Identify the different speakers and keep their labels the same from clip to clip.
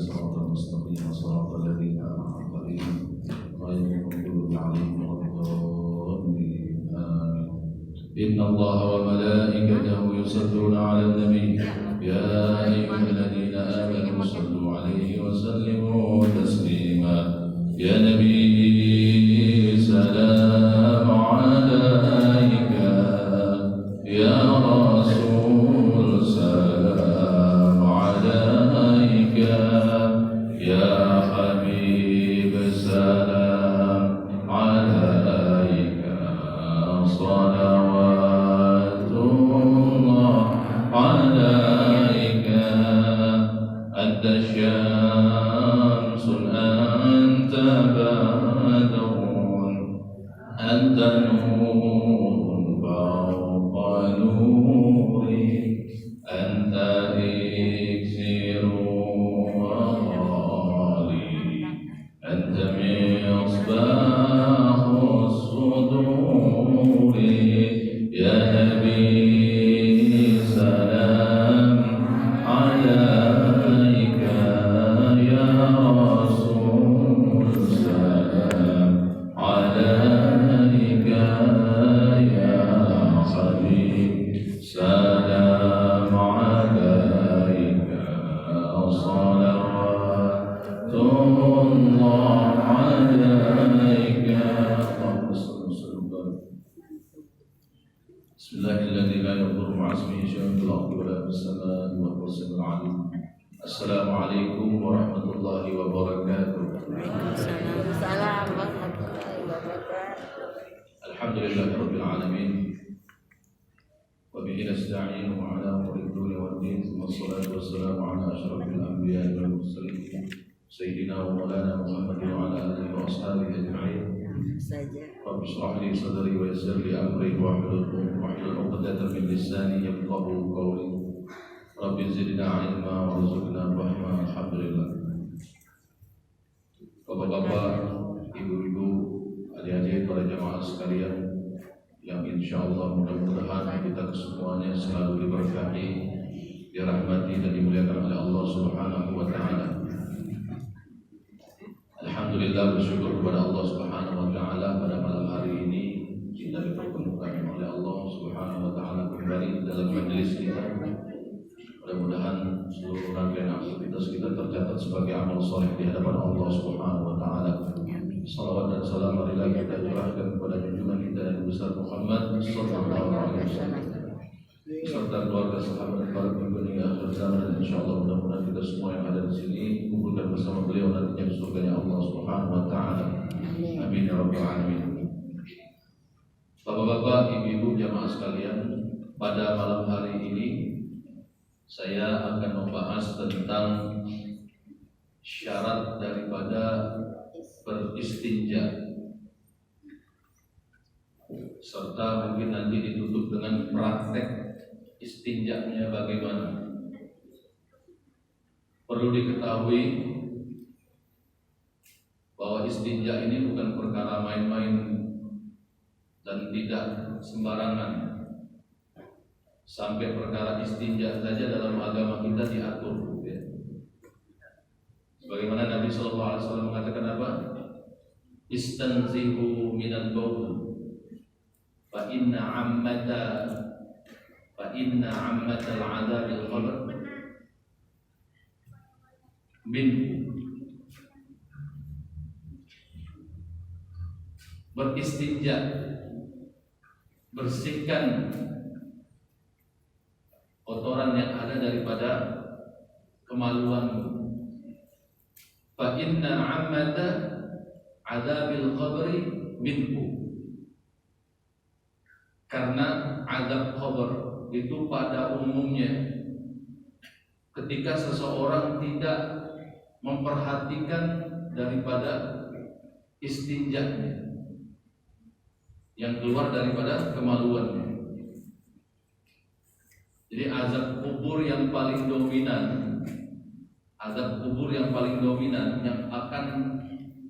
Speaker 1: صراطا مستقيما صراط الذين أنعمت عليهم غير المغضوب عليهم ولا الضالين آمين. إن الله وملائكته يصلون على النبي يا أيها الذين آمنوا صلوا عليه وسلموا تسليما. يا نبي سلام عليك، يا رسول سلام عليك، يا حبيب سلام عليك، صلوات الله عليك. أنت شمس أنت بدر أنت نور فوق نوري أنت إكسير وغالي أنت مصباح الصدور. يا نبي سلام عليك، يا رسول سلام عليك، يا حبيب سلام عليك، صلوات الله عليك. بسم الله الذي لا يضر مع اسمه شيء في الأرض ولا في السماء وهو السميع العليم. السلام عليكم ورحمة الله وبركاته.
Speaker 2: Waalaikumsalam warahmatullahi wabarakatuh.
Speaker 1: الحمد لله رب العالمين وبه نستعين على أمور الدنيا والدين، ثم الصلاة والسلام على أشرف الأنبياء والمرسلين سيدنا ومولانا محمد وعلى آله وأصحابه أجمعين. رب اشرح لي صدري ويسر لي أمري واحلل عقدة من لساني يفقهوا قولي. رب زدنا علما وارزقنا فهما. Alhamdulillah. Bapak-bapak, ibu-ibu, adik-adik, para jamaah sekalian yang insyaallah mudah-mudahan kita kesemuanya selalu diberkahi, dirahmati dan dimuliakan oleh Allah Subhanahu wa taala. Alhamdulillah, bersyukur kepada Allah Subhanahu wa taala pada malam hari ini kita dipertemukan oleh Allah Subhanahu wa taala kembali dalam majelis kita. Mudah-mudahan seluruh rangkaian aktivitas kita tercatat sebagai amal soleh di hadapan Allah Subhanahu wa taala. Salawat dan salam marilah kita curahkan kepada junjungan kita Nabi besar Muhammad sallallahu alaihi wasallam serta keluarga sahabat para pengikut hingga akhir zaman, dan insyaallah mudah-mudahan kita semua yang ada di sini kumpulkan bersama beliau nantinya di surganya Allah Subhanahu wa taala. Amin ya rabbal alamin. Bapak-bapak, ibu-ibu, jamaah sekalian, pada malam hari ini saya akan membahas tentang syarat daripada beristinja, serta mungkin nanti ditutup dengan praktek istinjanya bagaimana. Perlu diketahui bahwa istinja ini bukan perkara main-main dan tidak sembarangan. Sampai perkara istinja saja dalam agama kita diatur, ya. Sebagaimana Nabi SAW mengatakan apa? Istanzihu minal baul fa inna ammata al-'adzabil qabr minhu. Beristinja, bersihkan kotoran yang ada daripada kemaluanmu. Fa inna ammata adzabil qabri minhu. Karena azab qabr itu pada umumnya ketika seseorang tidak memperhatikan daripada istinjanya yang keluar daripada kemaluannya. Jadi azab kubur yang paling dominan, yang akan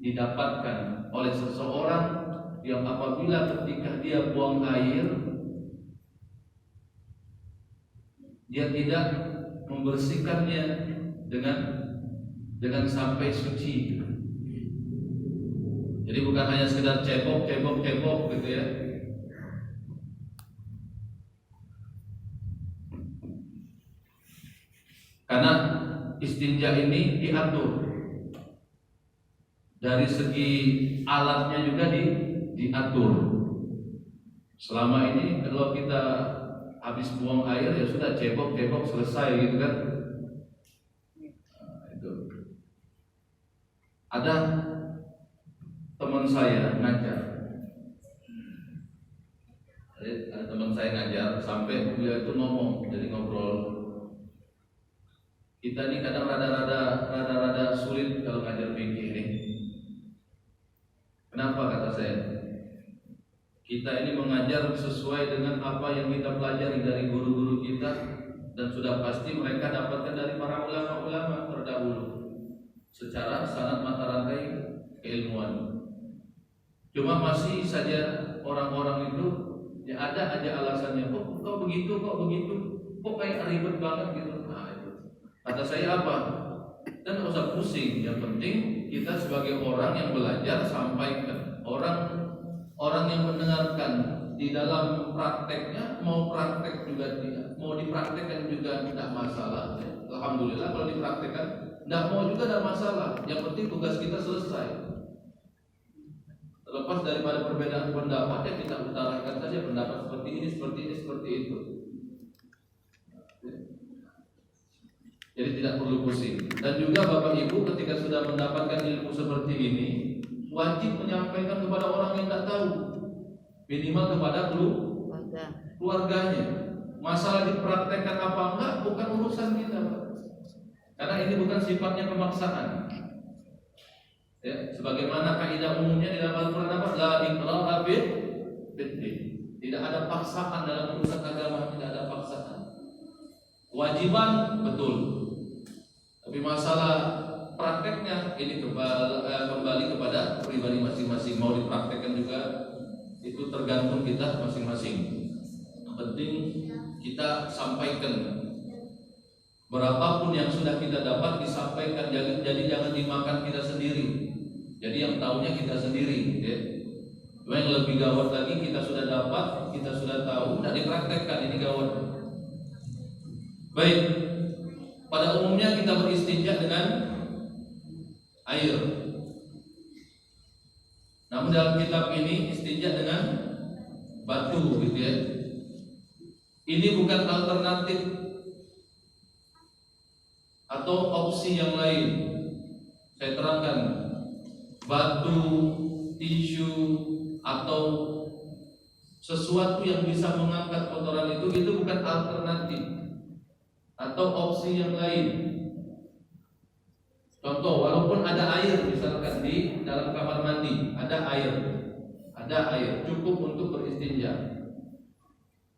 Speaker 1: didapatkan oleh seseorang yang apabila ketika dia buang air, dia tidak membersihkannya dengan dengan sampai suci. Jadi bukan hanya sekedar cebok gitu ya. Karena istinja ini diatur dari segi alatnya juga diatur. Selama ini kalau kita habis buang air ya sudah cebok selesai gitu kan. Nah, itu. Ada teman saya ngajar. Ada teman saya ngajar sampai beliau itu ngomong, jadi ngobrol. Kita ini kadang rada sulit kalau ngajar fikih ini. Kenapa kata saya? Kita ini mengajar sesuai dengan apa yang kita pelajari dari guru-guru kita, dan sudah pasti mereka dapatkan dari para ulama-ulama terdahulu secara sanad mata rantai keilmuan. Cuma masih saja orang-orang itu ya ada aja alasannya, kok begitu, kok kayak ribet banget gitu. Nah, itu. Kata saya apa? Dan nggak usah pusing. Yang penting kita sebagai orang yang belajar sampaikan. Orang yang mendengarkan di dalam prakteknya mau praktek juga tidak, mau dipraktekkan juga tidak masalah. Alhamdulillah kalau dipraktekkan, tidak mau juga tidak masalah. Yang penting tugas kita selesai. Terlepas daripada perbedaan pendapat, ya kita utarakan saja pendapat seperti ini, seperti itu. Jadi tidak perlu pusing. Dan juga Bapak Ibu ketika sudah mendapatkan ilmu seperti ini, wajib menyampaikan kepada orang yang tidak tahu, minimal kepada keluarganya. Masalah dipraktekkan apa enggak bukan urusan kita, Pak. Karena ini bukan sifatnya pemaksaan. Ya, sebagaimana kaidah umumnya di dalam Al-Qur'an apa? La ikraha fid-din. Tidak ada paksaan dalam urusan agama, tidak ada paksaan. Kewajiban betul. Tapi masalah prakteknya ini kembali kepada pribadi masing-masing. Mau dipraktekkan juga itu tergantung kita masing-masing. Yang penting kita sampaikan. Berapapun yang sudah kita dapat disampaikan, jadi jangan dimakan kita sendiri. Jadi yang tahunya kita sendiri, ya. Cuma yang lebih gawat lagi, kita sudah dapat, kita sudah tahu, tidak dipraktekkan, ini gawat. Baik, pada umumnya kita beristinja dengan air. Namun dalam kitab ini istinja dengan batu, gitu ya. Ini bukan alternatif atau opsi yang lain. Saya terangkan, batu, tisu, atau sesuatu yang bisa mengangkat kotoran itu bukan alternatif atau opsi yang lain. Contoh, walaupun ada air misalkan di dalam kamar mandi, ada air cukup untuk beristinja.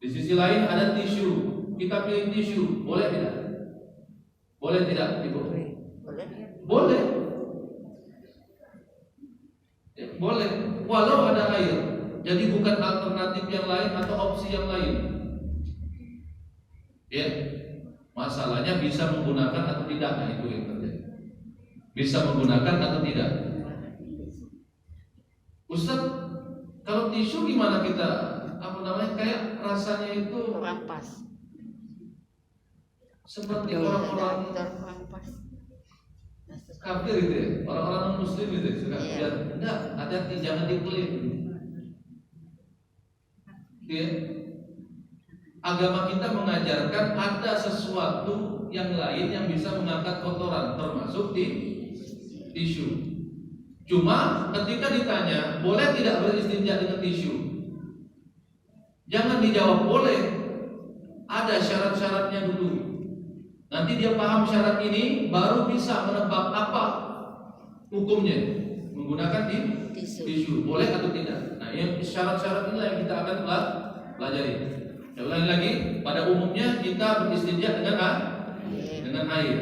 Speaker 1: Di sisi lain ada tisu, kita pilih tisu, boleh tidak? Boleh tidak, Ibu? Boleh. Ya, boleh. Walau ada air. Jadi bukan alternatif yang lain atau opsi yang lain. Ya. Masalahnya bisa menggunakan atau tidak, nah itu yang terjadi. Bisa menggunakan atau tidak. Ustaz, kalau tisu gimana kita kayak rasanya itu
Speaker 2: rampas.
Speaker 1: Seperti orang-orang kafir gitu ya, orang-orang muslim gitu ya, suka lihat, enggak, hati-hati jangan dikulit. Ya. Agama kita mengajarkan ada sesuatu yang lain yang bisa mengangkat kotoran, termasuk di tisu. Cuma ketika ditanya, boleh tidak beristinja dengan tisu? Jangan dijawab boleh. Ada syarat-syaratnya dulu. Nanti dia paham syarat ini, baru bisa menebak apa hukumnya menggunakan tisu. Boleh atau tidak. Nah, yang syarat-syarat inilah yang kita akan pelajari. Saya ulangi lagi, pada umumnya kita beristinja dengan air.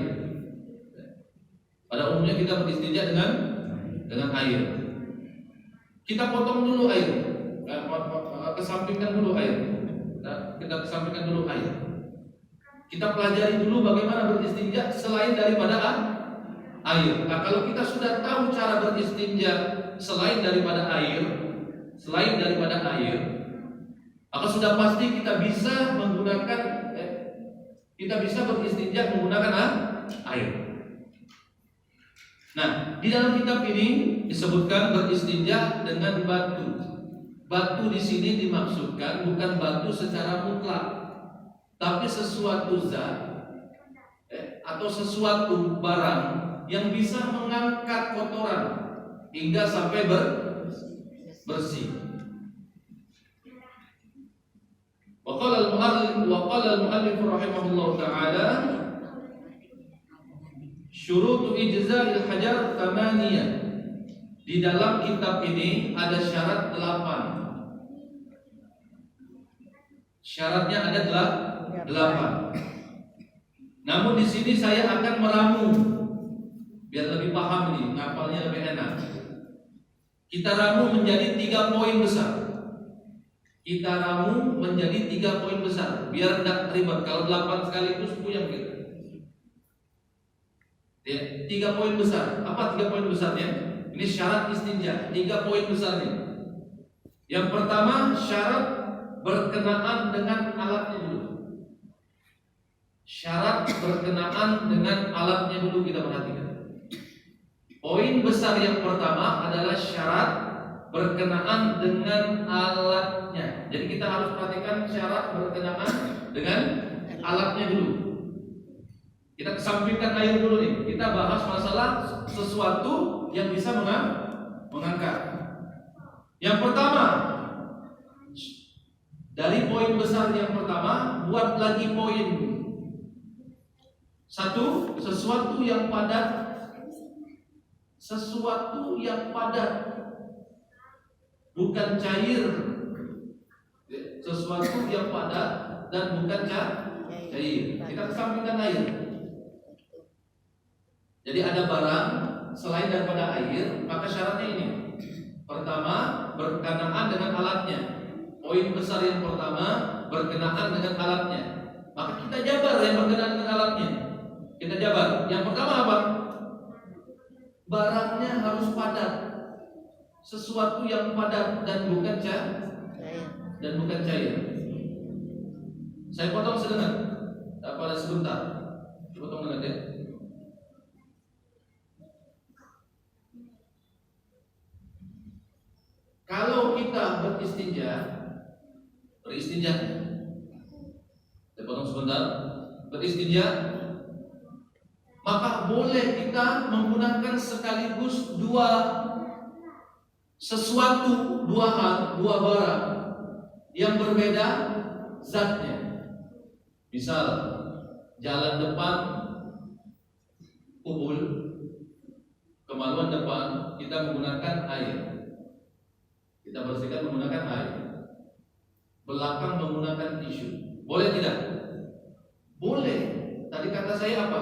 Speaker 1: Pada umumnya kita beristinja dengan air. Kita potong dulu air, kesampingkan dulu air. Kita kesampingkan dulu air. Kita pelajari dulu bagaimana beristinja selain daripada air. Nah, kalau kita sudah tahu cara beristinja selain daripada air, maka sudah pasti kita bisa beristinja menggunakan air. Nah, di dalam kitab ini disebutkan beristinja dengan batu. Batu di sini dimaksudkan bukan batu secara mutlak, tapi sesuatu zat atau sesuatu barang yang bisa mengangkat kotoran hingga sampai bersih. Wa qala al-muallif rahimahullah taala syurutu ijza'il hajar tamaniyah. Di dalam kitab ini ada syarat 8. Syaratnya ada 8. Namun di sini saya akan meramu biar lebih paham nih, ngapalnya lebih enak. Kita ramu menjadi 3 poin besar. Biar tidak ribet. Kalau 8 sekaligus puyeng kita. Ya, 3 poin besar. Apa 3 poin besarnya? Ini syarat istinja. 3 poin besarnya. Yang pertama, syarat berkenaan dengan alatnya dulu. Syarat berkenaan dengan alatnya dulu kita perhatikan. Poin besar yang pertama adalah syarat berkenaan dengan alatnya. Jadi kita harus perhatikan syarat berkenaan dengan alatnya dulu. Kita kesampingkan air dulu nih. Kita bahas masalah sesuatu yang bisa mengangkat. Yang pertama, dari poin besar yang pertama, buat lagi poin. 1, sesuatu yang padat. Bukan cair. Sesuatu yang padat dan bukan cair. Kita kesampingkan air. Jadi ada barang selain daripada air, maka syaratnya ini. Pertama, berkenaan dengan alatnya. Poin besar yang pertama, berkenaan dengan alatnya. Maka kita jabar yang berkenaan dengan alatnya. Kita jabar. Yang pertama apa? Barangnya harus padat. Sesuatu yang padat dan bukan cair. Saya potong sedengar. Pada sebentar. Potong dengan dia. Kalau kita beristinja, saya potong sebentar. Beristinja, maka boleh kita menggunakan sekaligus sesuatu, dua hal, dua barang yang berbeda zatnya. Misal jalan depan kubul, kemaluan depan kita menggunakan air. Kita bersihkan menggunakan air. Belakang menggunakan tisu. Boleh tidak? Boleh. Tadi kata saya apa?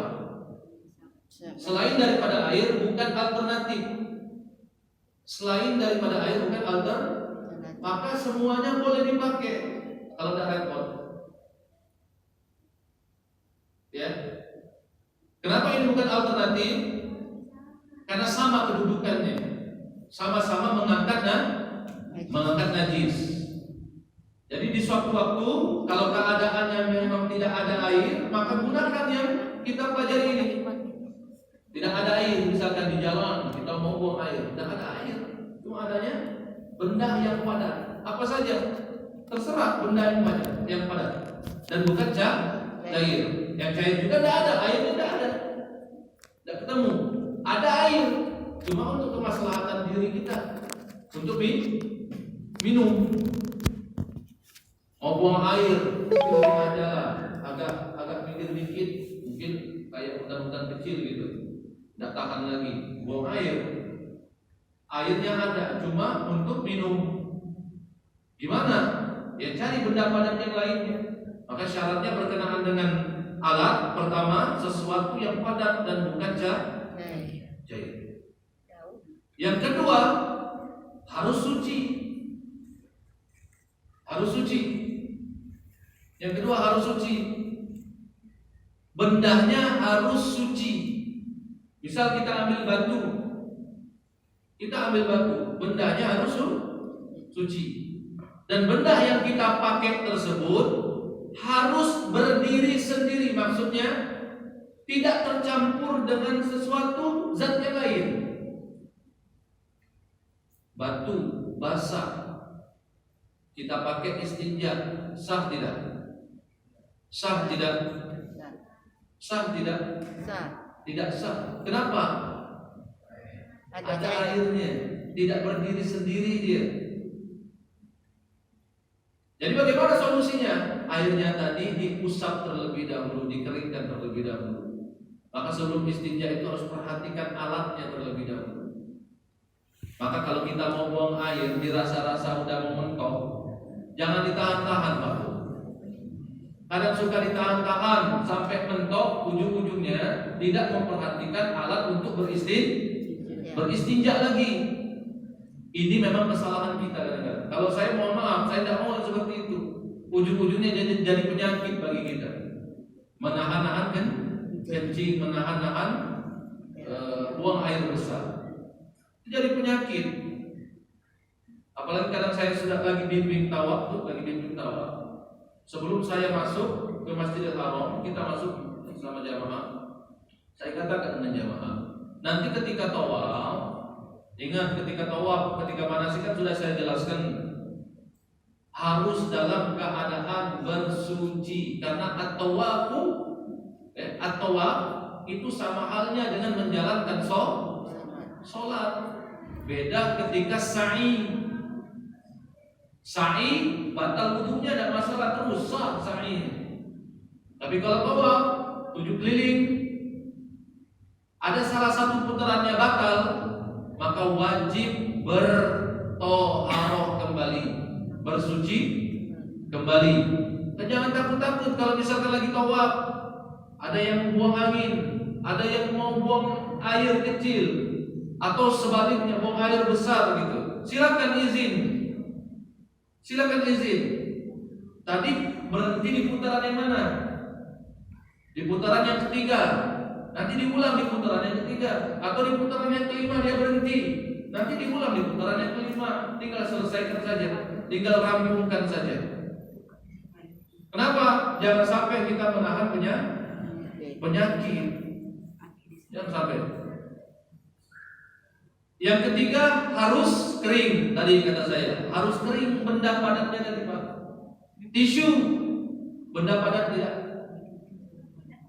Speaker 1: Selain daripada air bukan alternatif. Maka semuanya boleh dipakai kalau tidak repot. Ya. Kenapa ini bukan alternatif? Karena sama kedudukannya. Sama-sama mengangkat najis. Jadi di suatu waktu kalau keadaannya memang tidak ada air, maka gunakan yang kita pelajari ini. Tidak ada air, misalkan di jalan kita mau buang air, tidak ada air, cuma adanya benda yang padat. Apa saja, terserah benda yang padat dan bukan cair. Yang cair juga tidak ada, airnya tidak ada, tidak ketemu. Ada air, cuma untuk kemaslahatan diri kita, untuk minum. Mau buang air, aja agak mikir dikit, mungkin kayak hutan-hutan kecil gitu. Tidak tahan lagi, buang air. Airnya ada, cuma untuk minum. Gimana? Ya cari benda padat yang lainnya. Maka syaratnya berkenaan dengan alat. Pertama, sesuatu yang padat dan bukan cair. Yang kedua, harus suci. Bendanya harus suci. Misal kita ambil batu, bendanya harus suci. Dan benda yang kita pakai tersebut harus berdiri sendiri, maksudnya tidak tercampur dengan sesuatu zat yang lain. Batu basah kita pakai istinja, sah tidak? Sah tidak? Sah tidak?
Speaker 2: Sah.
Speaker 1: Tidak sah. Kenapa? Ada airnya, tidak berdiri sendiri dia. Jadi bagaimana solusinya? Airnya tadi diusap terlebih dahulu, dikeringkan terlebih dahulu. Maka sebelum istinja itu harus perhatikan alatnya terlebih dahulu. Maka kalau kita mau buang air, dirasa-rasa udah mau mentok, jangan ditahan-tahan, Pak. Kadang suka ditahan-tahan sampai mentok, ujung-ujungnya tidak memperhatikan alat untuk beristinja lagi. Ini memang kesalahan kita kadang-kadang. Kalau saya mohon maaf, saya tidak mau seperti itu. Ujung-ujungnya jadi penyakit bagi kita. Menahan-nahan kan kencing, menahan-nahan buang air besar. Itu jadi penyakit. Apalagi kadang saya sudah lagi bimbing tawaf. Sebelum saya masuk ke Masjidil Haram, kita masuk sama jamaah. Saya katakan dengan jamaah, nanti ketika tawaf, ingat ketika manasik kan sudah saya jelaskan, harus dalam keadaan bersuci karena at-tawaf itu sama halnya dengan menjalankan sholat. Beda ketika sa'i batal wudunya, ada masalah, terus sah sa'i. Tapi kalau tawaf 7 keliling, ada salah satu putarannya batal, maka wajib bertoharoh kembali, bersuci kembali. Dan jangan takut-takut kalau misalkan lagi tawaf, ada yang buang angin, ada yang mau buang air kecil, atau sebaliknya buang air besar gitu. Silakan izin. Tadi berhenti di putaran yang mana? Di putaran yang ketiga. Nanti diulang di putaran yang ketiga, atau di putaran yang kelima dia berhenti. Nanti diulang di putaran yang kelima. Tinggal selesaikan saja, tinggal rampungkan saja. Kenapa? Jangan sampai kita menahan penyakit. Jangan sampai. Yang ketiga harus kering. Tadi kata saya harus kering, benda padatnya tadi Pak. Tisu, benda padat tidak.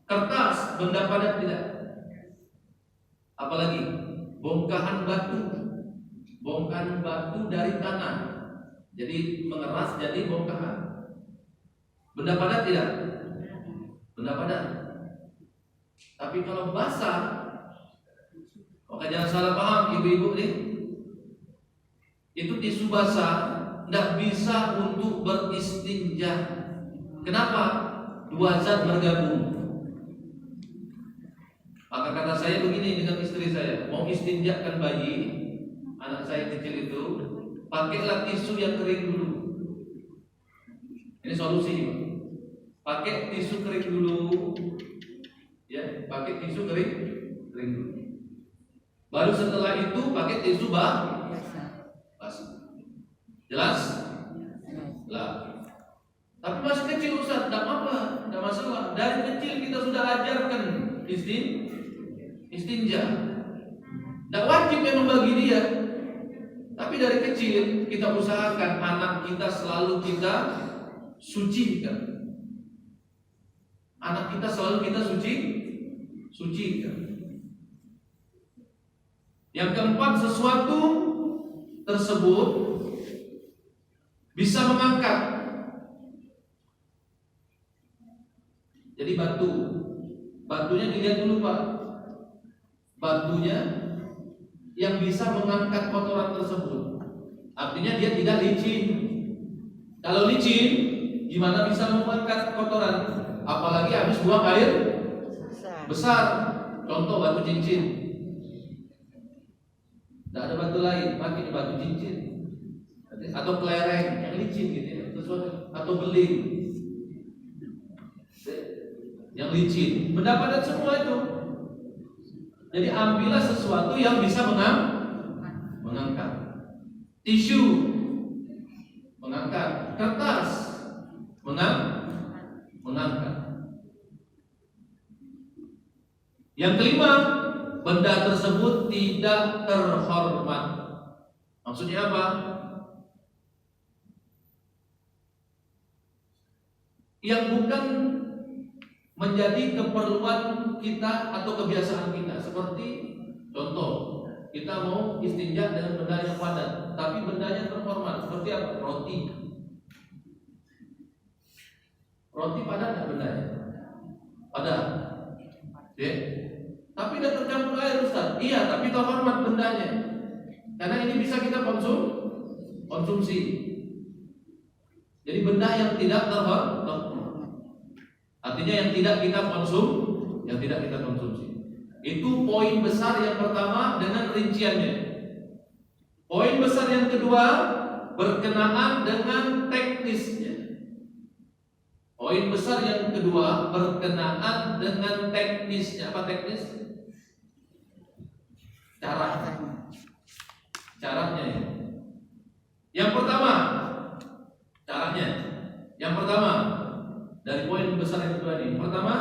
Speaker 1: Kertas, benda padat tidak. Apalagi bongkahan batu dari tanah. Jadi mengeras jadi bongkahan. Benda padat tidak. Benda padat. Tapi kalau basah, maka jangan salah paham ibu-ibu nih. Itu tisu basah tidak bisa untuk beristinja. Kenapa? Dua zat bergabung. Maka kata saya begini dengan istri saya, mau istinjakan bayi, anak saya kecil itu, pakailah tisu yang kering dulu. Ini solusi, Pak. Pakai tisu kering dulu. Ya, pakai tisu kering dulu. Baru setelah itu pakai tisu basah. Jelas? Lah. Tapi masih kecil Ustaz, tidak apa-apa, tidak masalah. Dari kecil kita sudah ajarkan istinja. Tidak wajib memang bagi dia. Tapi dari kecil kita usahakan anak kita selalu kita sucikan. Anak kita selalu kita sucikan. Yang keempat, sesuatu tersebut bisa mengangkat. Jadi batunya dilihat dulu Pak. Batunya yang bisa mengangkat kotoran tersebut. Artinya dia tidak licin. Kalau licin, gimana bisa mengangkat kotoran? Apalagi habis buang air besar. Contoh batu cincin. Tidak ada batu lain, pakai batu cincin atau kelereng yang licin gitu ya, atau beling yang licin. Benda padat semua itu. Jadi ambillah sesuatu yang bisa mengangkat. Tisu mengangkat, kertas mengangkat. Yang kelima, benda tersebut tidak terhormat. Maksudnya apa? Yang bukan menjadi keperluan kita atau kebiasaan kita. Seperti contoh, kita mau istinja dengan benda yang padat, tapi bendanya terhormat. Seperti apa? Roti. Roti padat nggak bendanya? Padat. Oke. Tapi tidak tercampur air, Ustaz. Iya, tapi terhormat bendanya. Karena ini bisa kita konsumsi. Jadi benda yang tidak terhormat, artinya yang tidak kita konsumsi. Itu poin besar yang pertama dengan rinciannya. Poin besar yang kedua berkenaan dengan teknisnya. Poin besar yang kedua berkenaan dengan teknisnya. Apa teknis? Caranya ya. Yang pertama, caranya. Yang pertama, dari poin besar yang kedua ini. Pertama,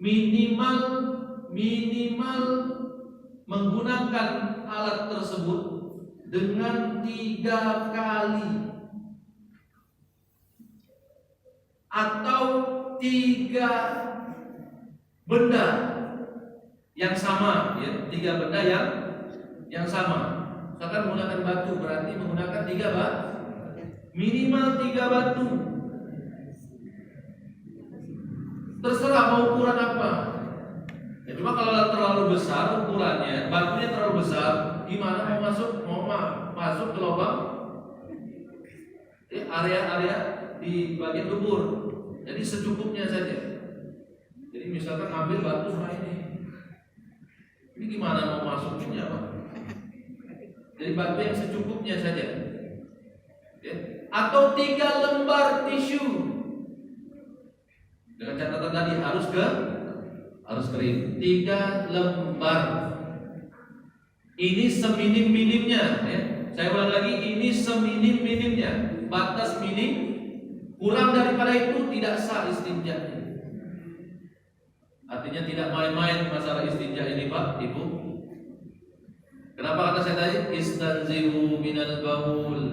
Speaker 1: minimal menggunakan alat tersebut dengan 3 kali atau 3 benda yang sama, ya, 3 benda yang sama. Misalkan menggunakan batu, berarti menggunakan 3 batu, minimal 3 batu. Terserah mau ukuran apa. Ya, cuma kalau terlalu besar ukurannya, batunya terlalu besar, gimana mau masuk ke lubang area di bagian dubur. Jadi secukupnya saja. Jadi misalkan ambil batu sama ini gimana mau masukinnya, Pak? Jadi batu yang secukupnya saja. Ya. Atau 3 lembar tisu. Dengan catatan tadi harus kering. 3 lembar. Ini seminim-minimnya, ya. Saya ulang lagi, ini seminim-minimnya. Batas minim. Kurang daripada itu tidak sah istinja. Artinya tidak main-main masalah istinja ini, Pak, Ibu. Kenapa kata saya tadi istanzihu minal baul?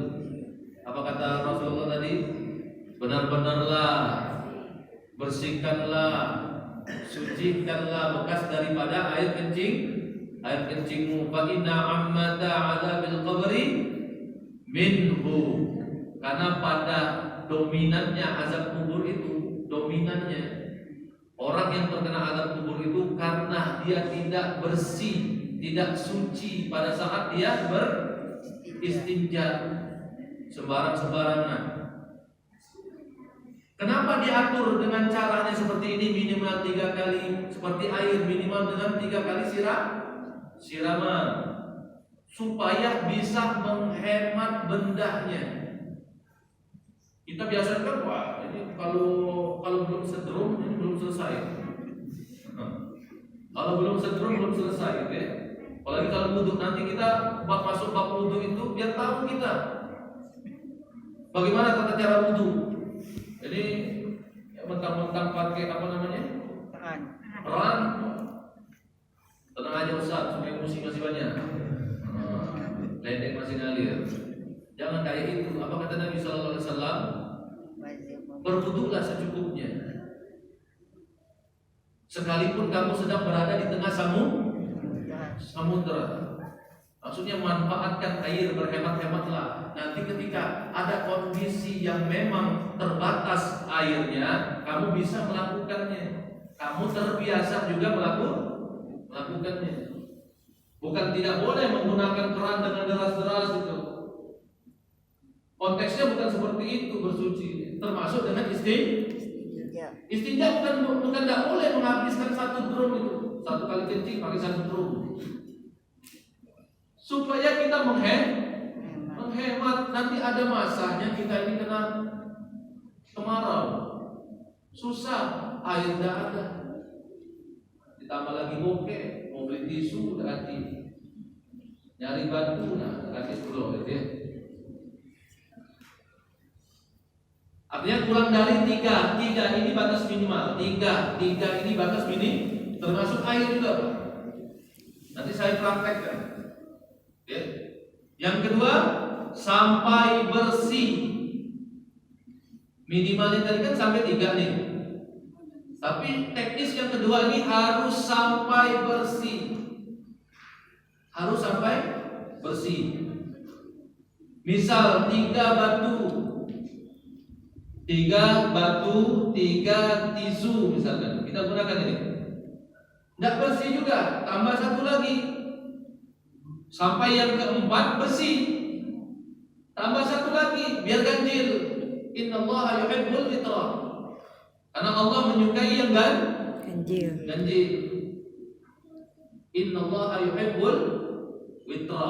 Speaker 1: Apa kata Rasulullah tadi? Benar-benarlah, bersihkanlah, sucikanlah bekas daripada air kencingmu. Fa inna ammata adzabil qabri minhu. Karena pada dominannya azab kubur itu, dominannya orang yang terkena azab kubur itu karena dia tidak bersih, tidak suci pada saat dia beristinja, sembarang-sembarangan. Kenapa diatur dengan caranya seperti ini, minimal 3 kali seperti air, minimal dengan 3 kali siraman, supaya bisa menghemat bendanya. Kita biasanya kan, wah ini kalau belum setrum ini belum selesai. Kalau belum setrum belum selesai, ya. Apalagi kalau wudhu, nanti kita masuk bab wudhu itu biar tahu kita bagaimana tata cara wudhu. Jadi mentang-mentang pakai apa namanya? Peran. Tenang aja Ustaz, supaya emosi masih banyak. Ledek masih ngalir. Jangan kayak itu. Apa kata Nabi Sallallahu Alaihi Wasallam? Berwudulah secukupnya. Sekalipun kamu sedang berada di tengah samudra. Maksudnya manfaatkan air, berhemat-hematlah. Nanti ketika ada kondisi yang memang terbatas airnya, kamu bisa melakukannya. Kamu terbiasa juga melakukannya. Bukan tidak boleh menggunakan keran dengan deras-deras itu. Konteksnya bukan seperti itu bersuci. Termasuk dengan istinja bukan tidak boleh menghabiskan 1 drum itu. 1 kali kencing pakai 1 drum. Supaya kita menghemat. Nanti ada masanya kita ini kena kemarau, susah, air tidak ada, ditambah lagi bokeh mau beli tisu hati, nyari batu nah hati dulu gitu ya. Artinya kurang dari 3 ini batas minimal, 3 ini batas minim, termasuk air juga Pak. Nanti saya praktekkan. Ya. Yang kedua, sampai bersih. Minimalnya tadi kan sampai 3 nih. Tapi teknis yang kedua ini harus sampai bersih. Harus sampai bersih. Misal 3 batu, 3 tisu misalkan. Kita gunakan ini. Tidak bersih juga, tambah 1 lagi. Sampai yang keempat bersih. Tambah 1 lagi, biar ganjil. Innallaha yuhibbul fitra. Karena Allah menyukai yang ganjil. Innallaha yuhibbul fitra.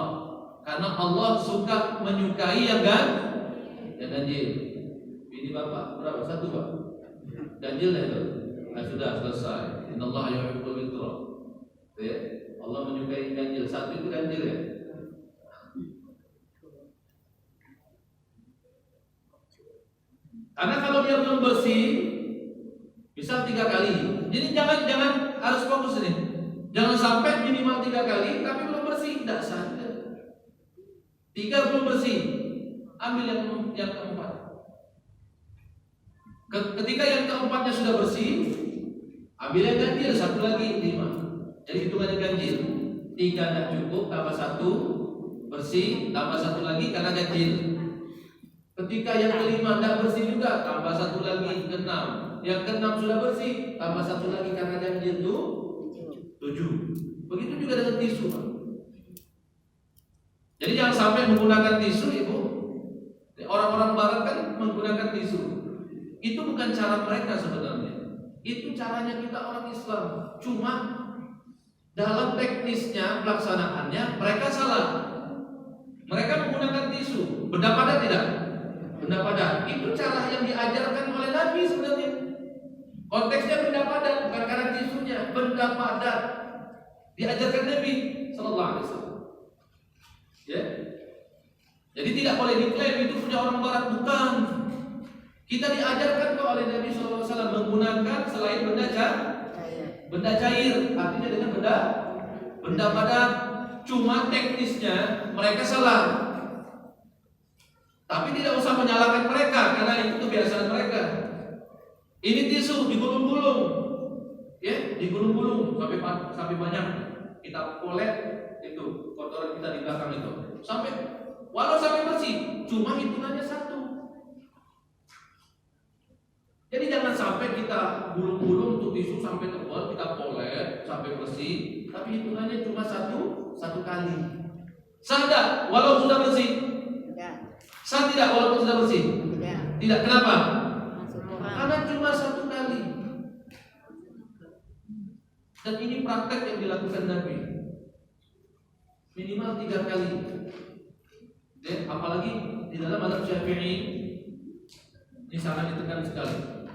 Speaker 1: Karena Allah suka menyukai yang ganjil. Ini Bapak berapa? 1 Pak? Ganjil lah itu. Nah, sudah selesai. Innallaha yuhibbul fitra. Ya. Allah menyukai ganjil. 1 itu ganjil ya. Karena kalau dia belum bersih, misal 3 kali. Jadi jangan harus fokus ini. Jangan sampai minimal 3 kali tapi belum bersih, tidak sadar. 3 belum bersih, ambil yang keempat. Ketika yang keempatnya sudah bersih, ambil yang ganjil 1 lagi 5. Jadi hitungannya ganjil. 3 tidak cukup, tambah 1 bersih, tambah 1 lagi karena ganjil. Ketika yang kelima tidak bersih juga, tambah 1 lagi 6. Yang ke-6 sudah bersih, tambah 1 lagi karena ganjil itu 7. Begitu juga dengan tisu Pak. Jadi jangan sampai menggunakan tisu Ibu. Orang-orang barat kan menggunakan tisu. Itu bukan cara mereka sebenarnya. Itu caranya kita orang Islam. Cuma dalam teknisnya, pelaksanaannya mereka salah. Mereka menggunakan tisu. Benda padat tidak? Benda padat. Itu cara yang diajarkan oleh Nabi sebenarnya. Konteksnya benda padat, bukan karena tisunya. Benda padat diajarkan Nabi Sallallahu Alaihi Wasallam. Ya. Jadi tidak boleh diklaim itu punya orang barat, bukan. Kita diajarkan kok oleh Nabi Sallallahu Alaihi Wasallam menggunakan selain benda cair, artinya dengan benda padat. Cuma teknisnya mereka salah. Tapi tidak usah menyalahkan mereka karena itu kebiasaan mereka. Ini tisu digulung-gulung, ya, digulung-gulung sampai banyak. Kita polet itu kotoran kita di belakang itu, walau sampai bersih, cuma hitungannya 1. Jadi jangan sampai kita gulung-gulung untuk tisu sampai tebal, kita polet sampai bersih, tapi hitungannya cuma satu kali. Sadar walau sudah bersih? Sah tidak walaupun sudah bersih? Tidak. Kenapa? Karena cuma 1 kali. Dan ini praktek yang dilakukan Nabi. Minimal 3 kali. Apalagi di dalam mazhab Syafi'i ini sangat ditekan sekali.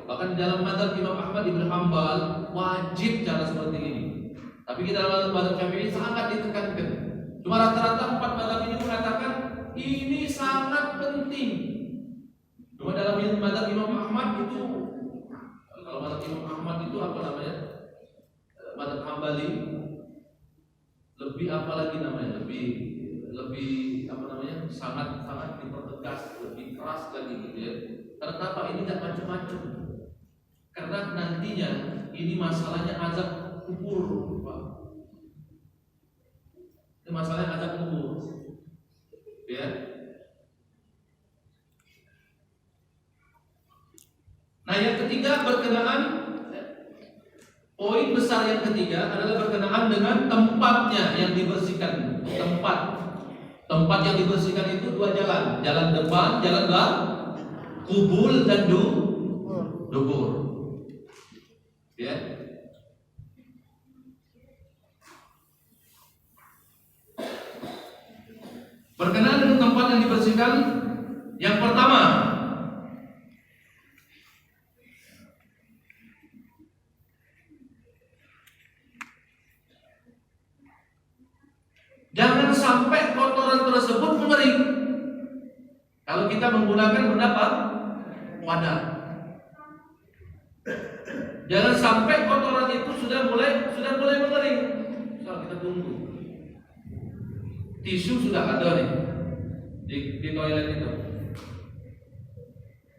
Speaker 1: Bahkan di dalam mazhab Imam Ahmad Ibn Hanbal wajib cara seperti ini. Tapi di dalam mazhab Syafi'i sangat ditekankan. Cuma rata-rata 4 mazhab ini mengatakan ini sangat penting. Cuma dalam mazhab Imam Ahmad itu, kalau mazhab Imam Ahmad itu apa namanya? Mazhab Hambali lebih apa lagi namanya? Lebih apa namanya? Sangat dipertegas, lebih keras lagi gitu ya. Kenapa ini tidak macam-macam? Karena nantinya ini masalahnya azab kubur, Pak. Ini masalahnya azab kubur. Ya. Nah, yang ketiga berkenaan poin besar yang ketiga adalah berkenaan dengan tempatnya yang dibersihkan. Tempat yang dibersihkan itu 2 jalan. Jalan depan, jalan belakang, kubul dan dubur. Ya. Berkenaan dengan tempat yang dibersihkan, yang pertama kita menggunakan benda padat. Jangan sampai kotoran itu sudah mulai mengering. Misal kita tunggu. Tisu sudah ada nih di toilet itu.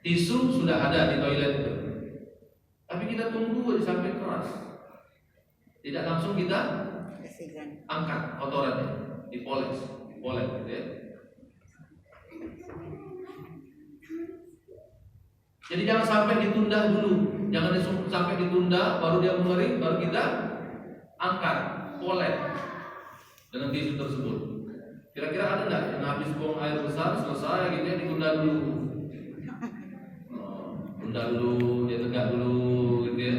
Speaker 1: Tisu sudah ada di toilet itu. Tapi kita tunggu sampai keras. Tidak langsung kita angkat kotorannya, dipoles gitu ya. Jadi jangan sampai ditunda dulu. Jangan sampai ditunda baru dia mengering, baru kita angkat, poles dengan tisu tersebut. Kira-kira ada nggak yang habis buang air besar selesai gitu ya, ditunda dulu. Tunda dulu, dia tegak dulu gitu ya.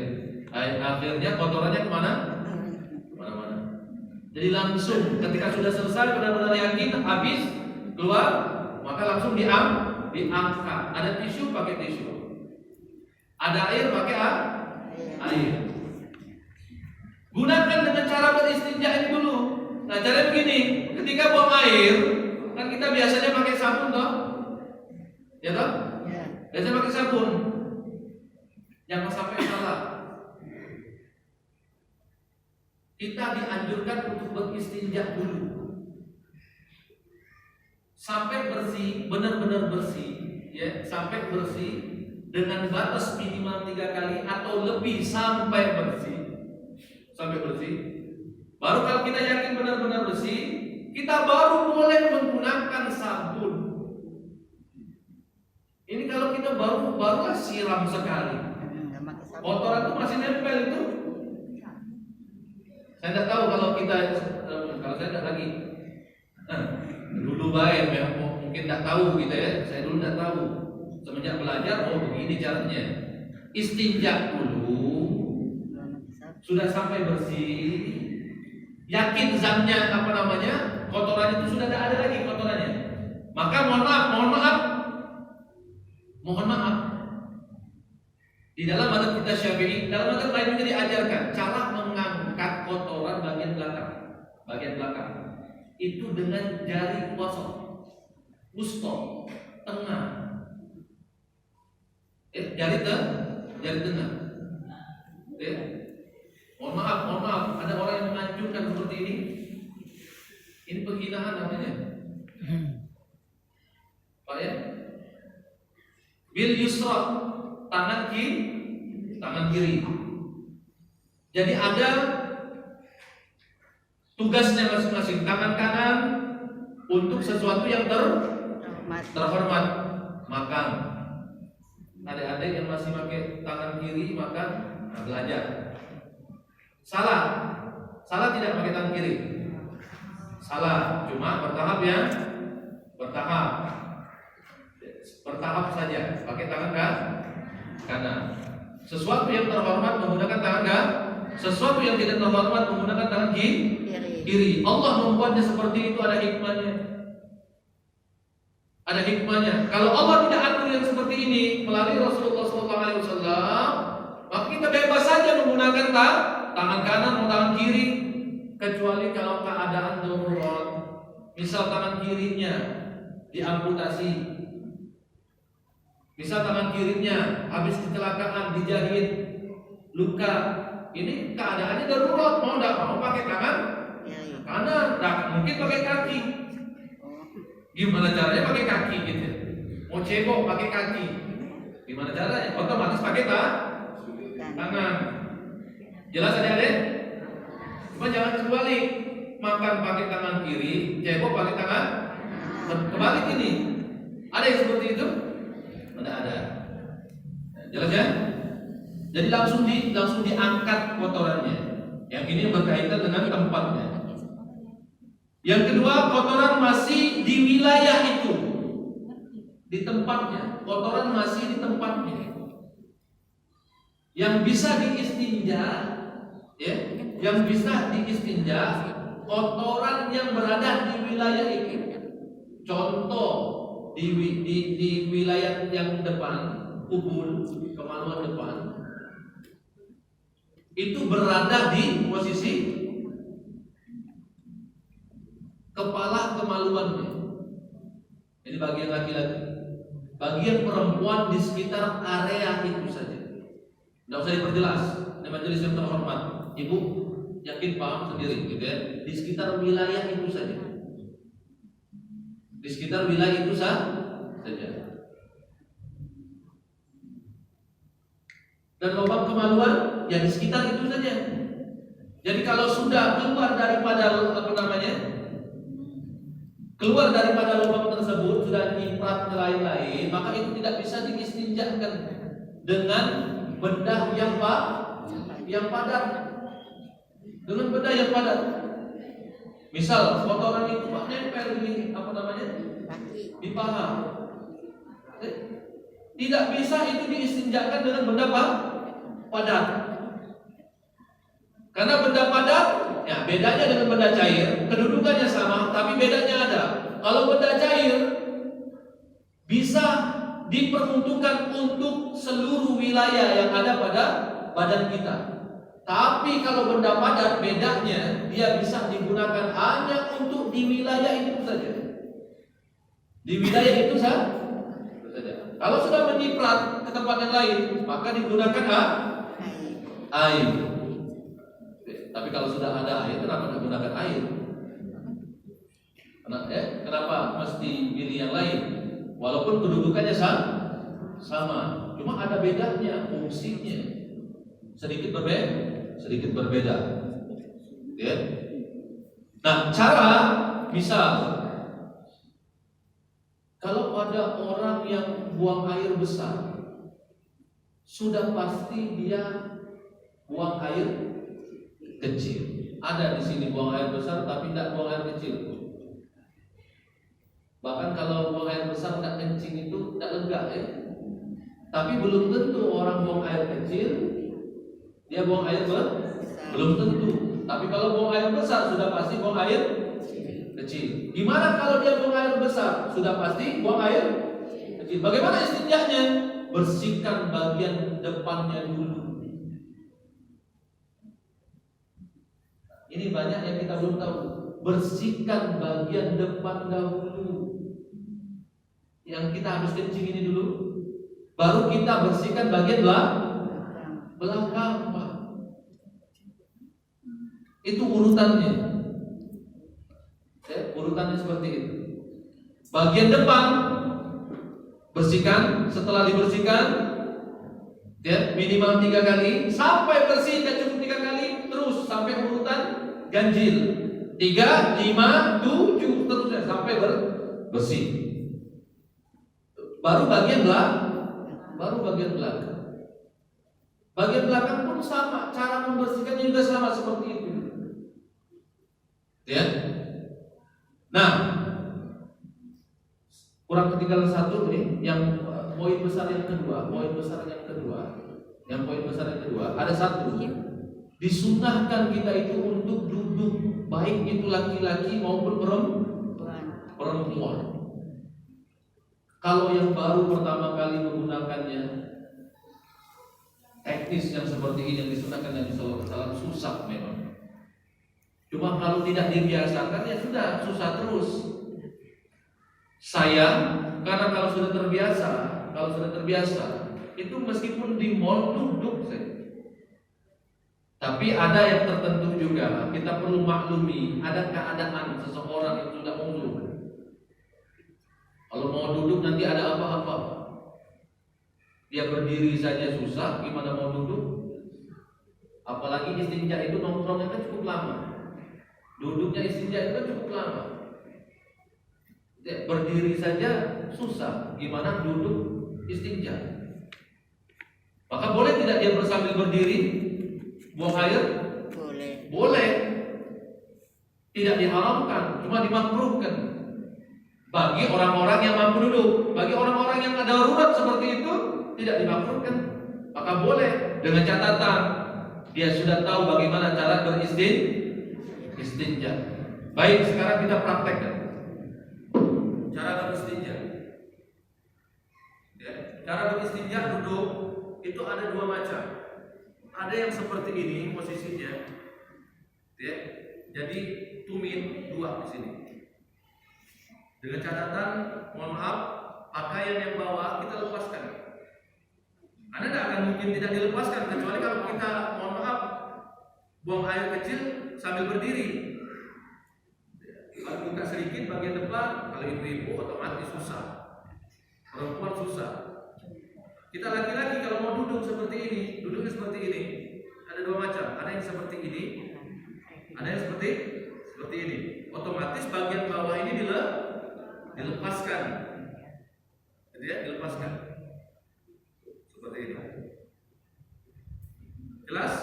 Speaker 1: Akhirnya kotorannya kemana? Kemana-mana. Jadi langsung ketika sudah selesai benar-benar yakin habis keluar, maka langsung diangkat. Ada tisu pakai tisu. Ada air pakai air. Gunakan dengan cara beristinja ini dulu. Nah, cara begini, ketika buang air, kan kita biasanya pakai sabun toh? Ya toh? Biasanya pakai sabun. Jangan sampai salah. Kita dianjurkan untuk beristinja dulu. Sampai bersih, benar-benar bersih, ya, sampai bersih. Dengan batas minimal 3 kali atau lebih sampai bersih. Baru kalau kita yakin benar-benar bersih, kita baru boleh menggunakan sabun. Ini kalau kita baru siram sekali, kotoran itu masih nempel itu. Saya tidak tahu kalau saya tidak lagi. Dulu baik, mungkin tidak tahu gitu ya. Saya dulu tidak tahu. Semenjak belajar, begini caranya. Istinja dulu, sudah sampai bersih, yakin zatnya kotoran itu sudah tidak ada lagi kotorannya. Maka mohon maaf. Di dalam mazhab kita Syafi'i, dalam mazhab lain juga diajarkan cara mengangkat kotoran bagian belakang. Itu dengan jari wasat, wusta, tengah. Jari tengah. Mohon maaf, ada orang yang menganjurkan seperti ini. Ini penghinaan namanya. Pak ya? Bil yusra, tangan kiri. Jadi ada tugasnya masing-masing. Tangan kanan untuk sesuatu yang terhormat, makan. Adik-adik yang masih pakai tangan kiri makan, belajar. Salah tidak pakai tangan kiri. Salah, cuma bertahap ya. Bertahap saja, pakai tangan kanan. Sesuatu yang terhormat menggunakan tangan kanan, sesuatu yang tidak terhormat menggunakan tangan kiri. Allah membuatnya seperti itu, ada hikmahnya. Kalau Allah tidak atur yang seperti ini melalui Rasulullah SAW, maka kita bebas saja menggunakan tangan kanan atau tangan kiri, kecuali kalau keadaan darurat. Misal tangan kirinya diamputasi, misal tangan kirinya habis kecelakaan, dijahit, luka. Ini keadaannya darurat, mau tidak mau pakai tangan kanan, tidak mungkin pakai kaki. Gimana caranya pakai kaki gitu? Mau cebok pakai kaki, gimana caranya? Otomatis pakai tangan. Jelas adik-adik? Cuma jangan kebalik, makan pakai tangan kiri, cebok pakai tangan kebalik ini. Ada yang seperti itu? Tidak ada. Jelas ya? Jadi langsung diangkat kotorannya. Yang ini berkaitan dengan tempatnya. Yang kedua, kotoran masih di wilayah itu, di tempatnya. Kotoran masih di tempatnya. Yang bisa diistinja, ya, yang bisa diistinja, kotoran yang berada di wilayah itu. Contoh di wilayah yang depan, kubul, kemaluan depan, itu berada di posisi kepala kemaluannya. Ini bagian laki-laki. bagian perempuan di sekitar area itu saja. Tidak usah diperjelas. Ini majelis yang terhormat. Ibu yakin paham sendiri, gitu ya. Di sekitar wilayah itu saja. Di sekitar wilayah itu saja. Dan lubang kemaluan ya di sekitar itu saja. Jadi kalau sudah keluar daripada keluar daripada lubang tersebut, sudah nyiprat ke lain-lain, maka itu tidak bisa diistinjakan dengan bedah yang padat. Dengan bedah yang padat. Misal kotoran itu Pak nempel di di paha. Tidak bisa itu diistinjakan dengan benda padat. Karena benda padat, ya bedanya dengan benda cair, kedudukannya sama, tapi bedanya ada. Kalau benda cair bisa diperuntukkan untuk seluruh wilayah yang ada pada badan kita. Tapi kalau benda padat, bedanya dia bisa digunakan hanya untuk di wilayah itu saja. Di wilayah itu saja. Kalau sudah menyiprat ke tempat yang lain, maka digunakan air. Tapi kalau sudah ada air, kenapa tidak gunakan air? Kenapa mesti pilih yang lain? Walaupun kedudukannya sama, cuma ada bedanya, fungsinya sedikit berbeda. Ya. Nah, cara misal kalau ada orang yang buang air besar, sudah pasti dia buang air kecil. Ada di sini buang air besar, tapi tidak buang air kecil. Bahkan kalau buang air besar tidak kencing itu tidak lega ya. Tapi belum tentu orang buang air kecil dia buang air belum tentu. Tapi kalau buang air besar sudah pasti buang air kecil. Gimana kalau dia buang air besar? Sudah pasti buang air kecil. Bagaimana istinjanya? Bersihkan bagian depannya dulu. Ini banyak yang kita belum tahu. Bersihkan bagian depan dahulu. Yang kita harus kencing ini dulu. Baru kita bersihkan bagian belakang, Pak. Itu urutannya. Urutannya seperti itu. Bagian depan bersihkan, setelah dibersihkan minimal 3 kali sampai bersih, tidak cukup 3 kali, terus sampai urutan ganjil 3, 5, 7 terusnya sampai bersih. Baru bagian belakang. Bagian belakang pun sama, cara membersihkannya juga sama seperti itu. Ya. Nah, kurang ketinggalan satu nih, yang poin besar yang kedua, ada satu. Disunahkan kita itu untuk duduk, baik itu laki-laki maupun perempuan. Kalau yang baru pertama kali menggunakannya, teknis yang seperti ini yang disunahkan Nabi Sallallahu Alaihi Wasallam susah memang. Cuma kalau tidak dibiasakan ya sudah susah terus. Sayang karena kalau sudah terbiasa itu meskipun di mall duduk saja. Tapi ada yang tertentu juga kita perlu maklumi, ada keadaan seseorang yang sudah uzur. Kalau mau duduk nanti ada apa-apa. Dia berdiri saja susah, gimana mau duduk? Apalagi istinja itu nongkrongnya kan cukup lama. Duduknya istinja itu cukup lama. Berdiri saja susah, gimana duduk istinja? Maka boleh tidak dia sambil berdiri buang air? Boleh. Tidak diharamkan, cuma dimakruhkan. Bagi orang-orang yang mampu duduk, bagi orang-orang yang ada darurat seperti itu tidak dimakruhkan. Maka boleh dengan catatan dia sudah tahu bagaimana cara beristinja. Baik, sekarang kita praktekkan cara beristinja. Ya, cara beristinja duduk itu ada 2 macam. Ada yang seperti ini posisinya, ya. Jadi tumit 2 di sini. Dengan catatan, mohon maaf,
Speaker 3: pakaian yang bawah kita lepaskan. Karena tidak akan mungkin tidak dilepaskan kecuali kalau kita, mohon maaf, buang air kecil sambil berdiri. Kalau buka sedikit bagian depan, kalau ibu-ibu otomatis susah, perempuan susah. Kita laki-laki kalau mau duduk seperti ini, duduknya seperti ini. Ada dua macam, ada yang seperti ini, ada yang seperti ini. Otomatis bagian bawah ini dilepaskan, gitu ya, dilepaskan seperti ini. Jelas?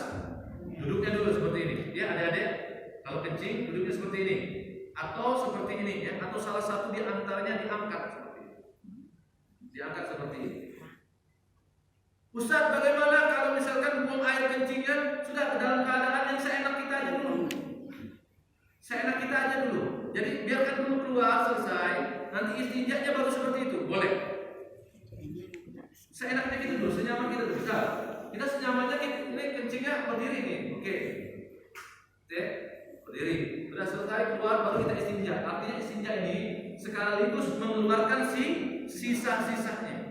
Speaker 3: Duduknya dulu seperti ini. Ya adik-adik, kalau kencing duduknya seperti ini, atau seperti ini ya, atau salah satu di antaranya diangkat seperti ini. Diangkat seperti ini. Ustaz, bagaimana kalau misalkan buang air kencingnya sudah dalam keadaan yang seenak kita aja dulu? Seenak kita aja dulu. Jadi biarkan dulu keluar selesai, nanti istinjanya baru seperti itu. Boleh. Seenaknya kita dulu, senyaman kita dulu. Kita senyamannya ini kencingnya berdiri nih. Oke. Berdiri. Sudah selesai keluar baru kita istinja. Artinya istinja ini sekaligus mengeluarkan sisa-sisanya.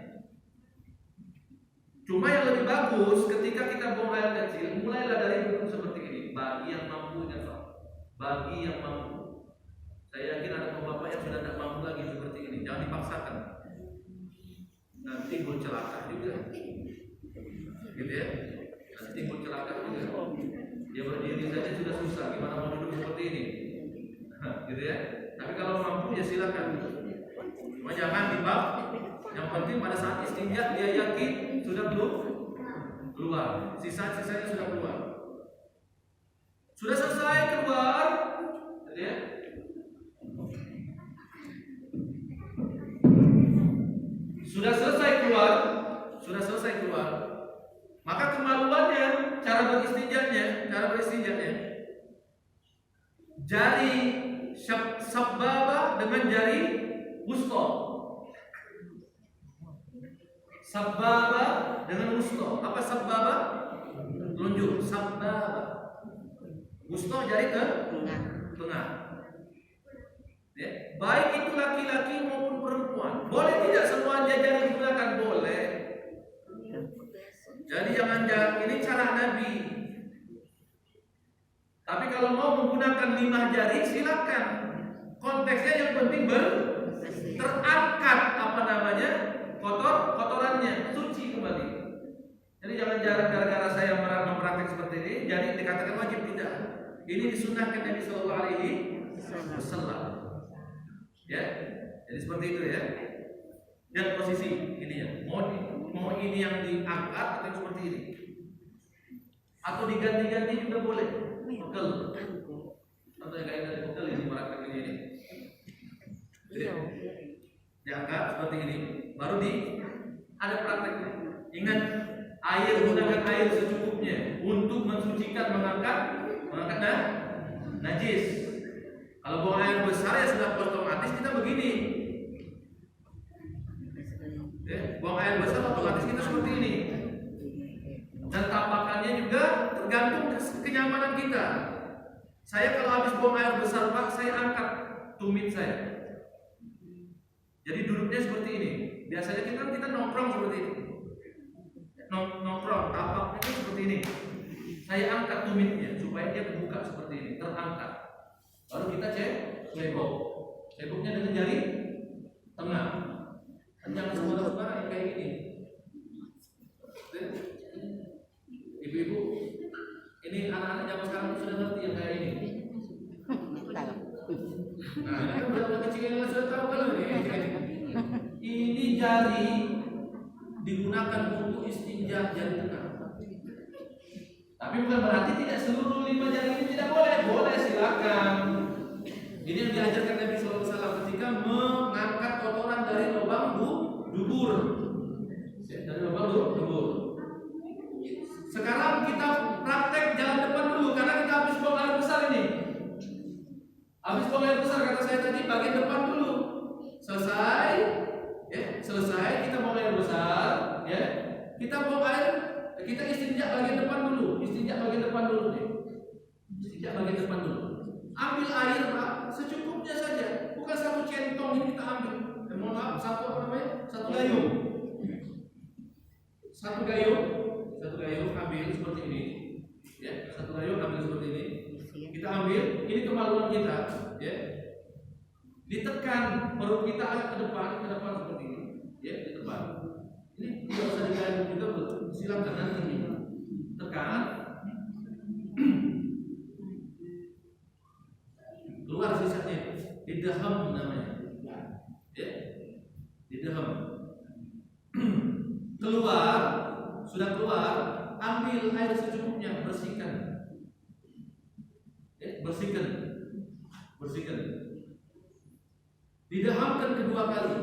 Speaker 3: Cuma yang lebih bagus ketika kita buang air kecil, mulailah dari duduk seperti ini. Bagi yang mampu bagi yang mampu. Saya yakin ada bapak yang sudah tidak mampu lagi seperti ini. Jangan dipaksakan. Nanti timbul celaka juga. Gitu ya. Nanti timbul celaka juga. Dia berdiri saja sudah susah. Gimana mau duduk seperti ini? Gitu ya. Tapi kalau mampu ya silakan. Cuma jangan dipaksa. Yang penting pada saat istinja dia yakin sudah belum keluar, sisa-sisanya sudah keluar. Sudah selesai keluar, ya. Sudah selesai keluar. Maka kemaluannya, cara beristinjanya, jari sababa dengan jari wusta. Sababa dengan wusta. Apa sababa? Telunjuk. Sababa. Wusta jari ke tengah. Ya. Baik itu laki-laki maupun perempuan. Boleh tidak semuanya jari digunakan? Boleh. Jadi jangan ini cara Nabi. Tapi kalau mau menggunakan 5 jari silakan. Konteksnya yang penting terangkat kotorannya, suci kembali. Jadi jangan gara-gara saya mempraktek seperti ini, jadi dikatakan wajib, tidak. Ini disunahkan Nabi Sallallahu Alaihi Wasallam. Ya, jadi seperti itu ya. Dan posisi ini ya, mau ini yang diangkat atau seperti ini, atau diganti-ganti juga boleh. Betul. Atau yang kayak dari betul ini praktek ini. Diangkat seperti ini, baru ada prakteknya. Ingat, gunakan air secukupnya untuk mensucikan, mengangkat najis. Kalau buang air besar ya sudah otomatis kita begini. Ya, buang air besar otomatis kita seperti ini. Dan tampakannya juga tergantung kenyamanan kita. Saya kalau habis buang air besar Pak, saya angkat tumit saya. Jadi duduknya seperti ini. Biasanya kita nongkrong seperti ini. Nongkrong, tapaknya seperti ini. Saya angkat tumitnya supaya dia terbuka seperti ini, terangkat. Baru kita cebok. Ceboknya dengan jari tengah. Jangan sembarang yang kayak gini. Ibu-ibu, ini anak-anak zaman sekarang sudah ngerti yang kayak ini. Nah, ini kan berapa kecil yang sudah tahu kalau ini jari digunakan untuk istinja jari tengah. Tapi bukan berarti tidak seluruh 5 jari ini tidak boleh. Boleh, silakan. Ini yang diajarkan Nabi SAW ketika mengangkat kotoran dari lubang dubur. Dari lubang dubur. Sekarang kita praktek jalan depan dulu karena kita habis buang air besar ini. Habis buang air besar kata saya tadi bagian depan dulu. Selesai kita buang air besar, ya. Kita buang air, kita istinja bagian depan dulu. Istinja bagian depan dulu. Ambil air Pak, secukupnya saja. Bukan satu centong ini kita ambil. mohon maaf, satu gayung. Satu gayung ambil seperti ini. Ya, satu gayung ambil seperti ini. Kita ambil, ini kemaluan kita, ya. Ditekan perut kita agak ke depan seperti ini, ya, di depan. Ini tidak usah digayung juga, silakan nanti tekan. Keluar sisanya, didaham namanya, ya, didaham. Sudah keluar, ambil air secukupnya, bersihkan. Ya, bersihkan. Didahamkan kedua kali,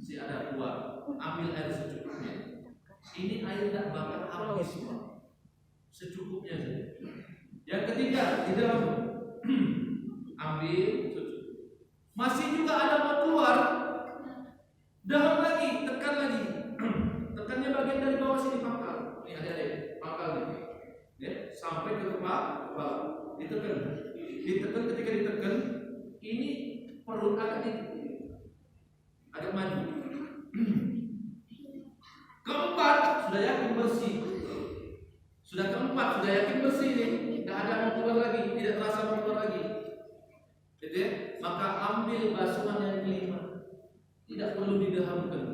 Speaker 3: si ada keluar, ambil air secukupnya. Ini air tidak bakal habis, secukupnya saja. Yang ketiga, didaham, ambil, masih juga ada mau keluar, daham lagi, tekan lagi. Tekannya bagian dari bawah sini pangkal. Ini adik-adik, pangkal ini. Ya, sampai ke kepala. Ditekan. Ketika ditekan, ini perut agak maju. Keempat, sudah yakin bersih. Ini. Tidak ada mau keluar lagi, tidak terasa mau keluar lagi. Gitu ya? Maka ambil basuhan yang kelima. Tidak perlu didahamkan.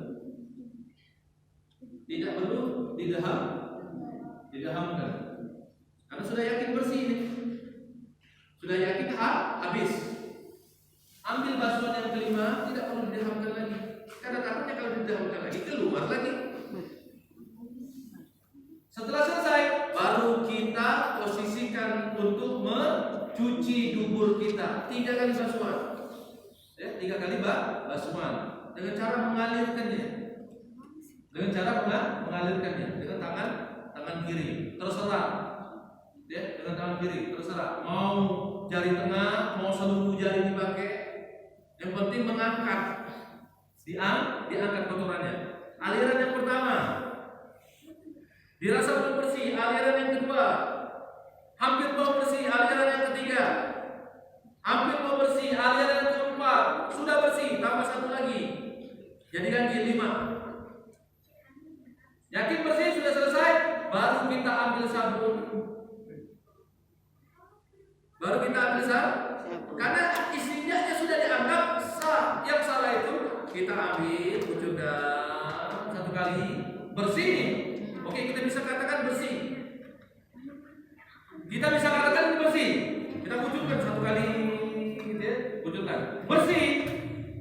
Speaker 3: Didahamkan. Karena sudah yakin bersih ini. Sudah yakin habis. Ambil basuhan yang kelima, tidak perlu didahamkan lagi. Karena takutnya kalau didahamkan lagi keluar lagi. Setelah selesai, baru kita posisikan untuk mencuci dubur kita 3 kali basuhan. Ya, 3 kali basuhan. Dengan cara mengalirkannya. Dengan tangan kiri. Terserah. Ya, dengan tangan kiri terserah. Mau jari tengah, mau seluruh jari dipakai. Yang penting mengangkat. Diangkat kotorannya. Aliran yang pertama dirasa belum bersih, aliran yang kedua hampir mau bersih, aliran yang ketiga hampir mau bersih, aliran yang keempat sudah bersih, tambah 1 lagi, jadi ganti 5. Yakin bersih sudah selesai, baru kita ambil sabun. Karena istinjanya sudah dianggap sah. Yang salah itu kita ambil, kucurkan 1 kali, bersih. Oke, kita bisa katakan bersih. Kita kucurkan 1 kali, gitu ya, kucurkan, bersih.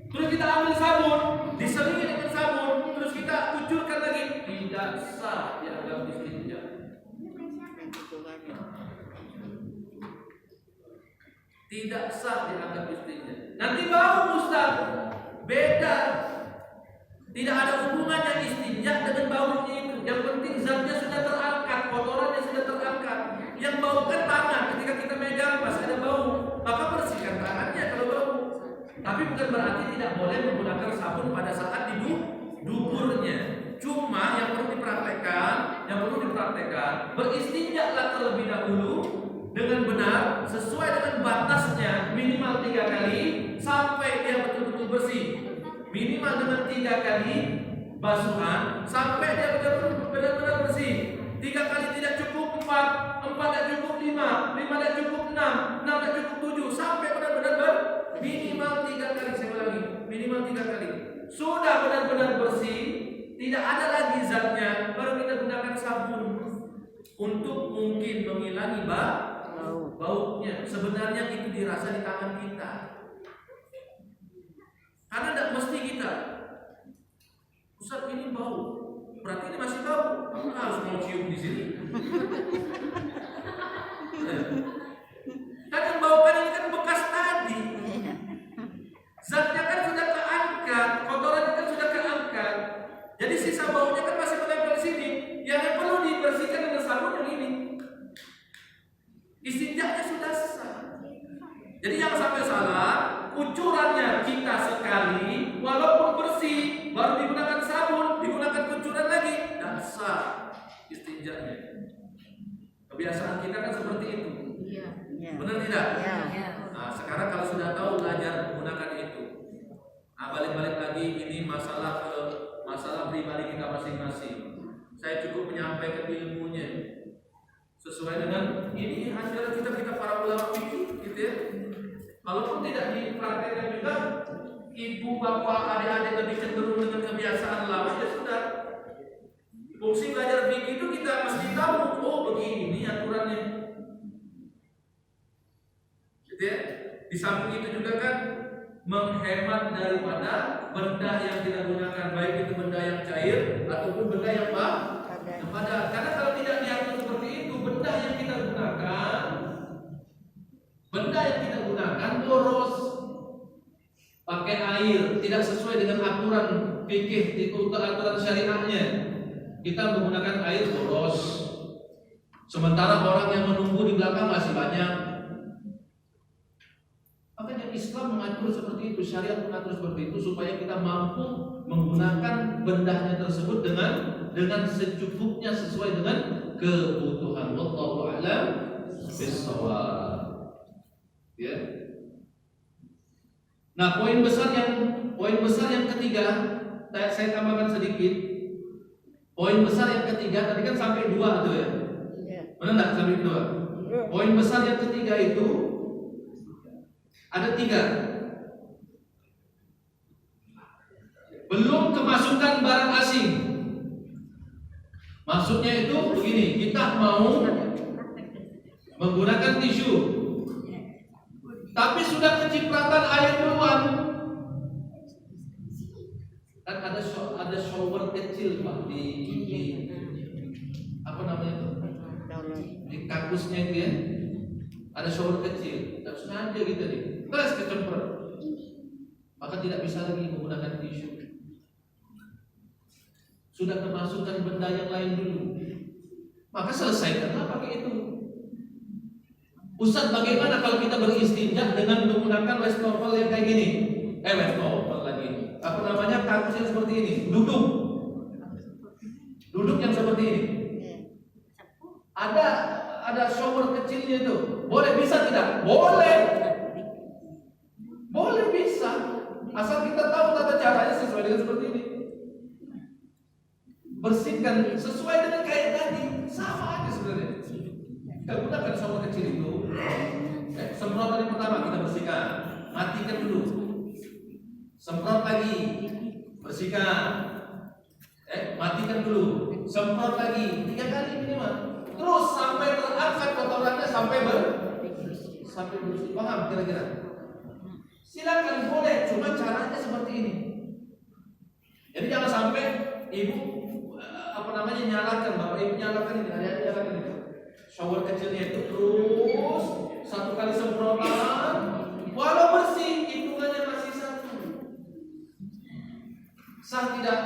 Speaker 3: Terus kita ambil sabun, diselingi dengan sabun, terus kita kucurkan lagi. Tidak sah dianggap istinja. Tidak sah dianggap istinja. Nanti bau, Ustaz. Beda. Tidak ada hubungannya istinja dengan baunya itu. Yang penting zatnya sudah terangkat, kotorannya sudah terangkat. Yang bau kan tangan, ketika kita megang pasti ada bau. Maka bersihkan tangannya kalau bau. Tapi bukan berarti tidak boleh menggunakan sabun pada saat di duburnya. Cuma yang perlu dipraktekkan, beristinjaklah terlebih dahulu dengan benar, sesuai dengan batasnya, minimal 3 kali sampai dia betul-betul bersih. Minimal dengan 3 kali basuhan sampai dia benar-benar bersih. 3 kali tidak cukup, 4 tidak cukup, 5 tidak cukup, 6 tidak cukup, 7 sampai benar-benar minimal 3 kali. Saya ulangi, minimal 3 kali. Sudah benar-benar bersih, tidak ada lagi zatnya, baru kita gunakan sabun untuk mungkin menghilangi baunya. Sebenarnya itu dirasa di tangan kita. Karena tidak mesti kita, Ustaz ini bau, berarti ini masih bau. Kamu harus mau cium di sini. Kan yang bau kan ini kan bekas tadi. Zatnya kan sudah keangkat, kotorannya kan sudah keangkat. Jadi sisa baunya kan masih menempel di sini. Yang perlu dibersihkan dengan sabun yang ini. Istinjaknya sudah sah. Jadi jangan sampai salah. Kucurannya kita sekali, walaupun bersih, baru digunakan sabun, digunakan kucuran lagi, dan sah istinjanya. Kebiasaan kita kan seperti itu. Benar tidak? Nah, sekarang kalau sudah tahu belajar menggunakan ini, Nah, balik-balik lagi ini masalah pribadi kita masing-masing. Saya cukup menyampaikan ilmunya sesuai dengan ini ajaran kita para ulama fikih, gitu ya. Kalaupun tidak dipraktekkan juga, ibu bapak adik-adik lebih cenderung dengan kebiasaan lama, ya sudah. Fungsi belajar fikih itu kita mesti tahu, oh begini aturannya. Gitu ya. Di samping itu juga kan menghemat daripada benda yang kita gunakan, baik itu benda yang cair ataupun benda yang padat. Karena kalau tidak diatur seperti itu, benda yang kita gunakan boros, pakai air, tidak sesuai dengan aturan fikih, itu aturan syariahnya. Kita menggunakan air boros, sementara orang yang menunggu di belakang masih banyak. Makanya Islam mengatur seperti itu, syariat mengatur seperti itu supaya kita mampu menggunakan bendanya tersebut dengan secukupnya sesuai dengan kebutuhan. Wallahu a'lam bishawab. Ya. Nah, poin besar yang ketiga, saya tambahkan sedikit. Poin besar yang ketiga tadi kan sampai 2 tuh ya. Benar enggak sampai 2? Poin besar yang ketiga itu ada 3. Belum kemasukan barang asing. Maksudnya itu begini, kita mau menggunakan tisu, tapi sudah kecipratan air duluan. Kan ada shower kecil Pak di apa namanya itu? Di kampusnya itu ya. Ada shower kecil, tak sengaja gitu nih. Terus kecemplung. Maka tidak bisa lagi menggunakan tisu. Sudah kemasukan benda yang lain dulu. Maka selesaikanlah pakai itu. Ustaz, bagaimana kalau kita beristinja dengan menggunakan wastafel yang kayak gini? Wastafel lagi. Apa namanya, kakus yang seperti ini? Duduk yang seperti ini. Ada shower kecilnya itu. Boleh, bisa tidak? Boleh bisa. Asal kita tahu tata caranya sesuai dengan seperti ini. Bersihkan sesuai dengan kayak tadi, sama aja sebenarnya. Kita gunakan shower kecil itu. Semprotan yang pertama kita bersihkan, matikan dulu. Semprot lagi, bersihkan. Matikan dulu. Semprot lagi 3 kali minimal. Terus sampai terangkat kotorannya sampai bersih. Paham kira-kira? Silakan, boleh, cuma caranya seperti ini. Jadi jangan sampai ibu nyalakan, bapak ibu nyalakan ini, nyalakan ini. Shower kecilnya itu terus 1 kali semprotan, walau bersih, hitungannya masih 1. Sah tidak?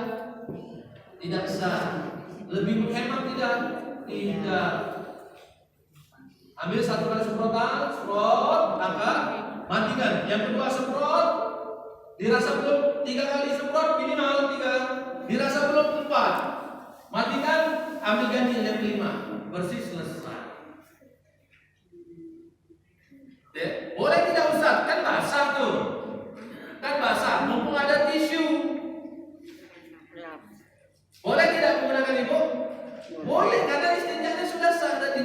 Speaker 3: Tidak sah. Lebih menghemat tidak? Tidak. Ambil 1 kali semprotan, semprot, angkat, matikan. Yang kedua semprot, dirasa belum 3 kali semprot minimal 3, dirasa belum 4, matikan, ambil ganti yang 5, bersih, selesai. Boleh tidak Ustaz? Kan basah tuh. Kan basah, mumpung ada tisu. Boleh tidak menggunakan ibu? Boleh, karena istinjanya sudah sah tadi.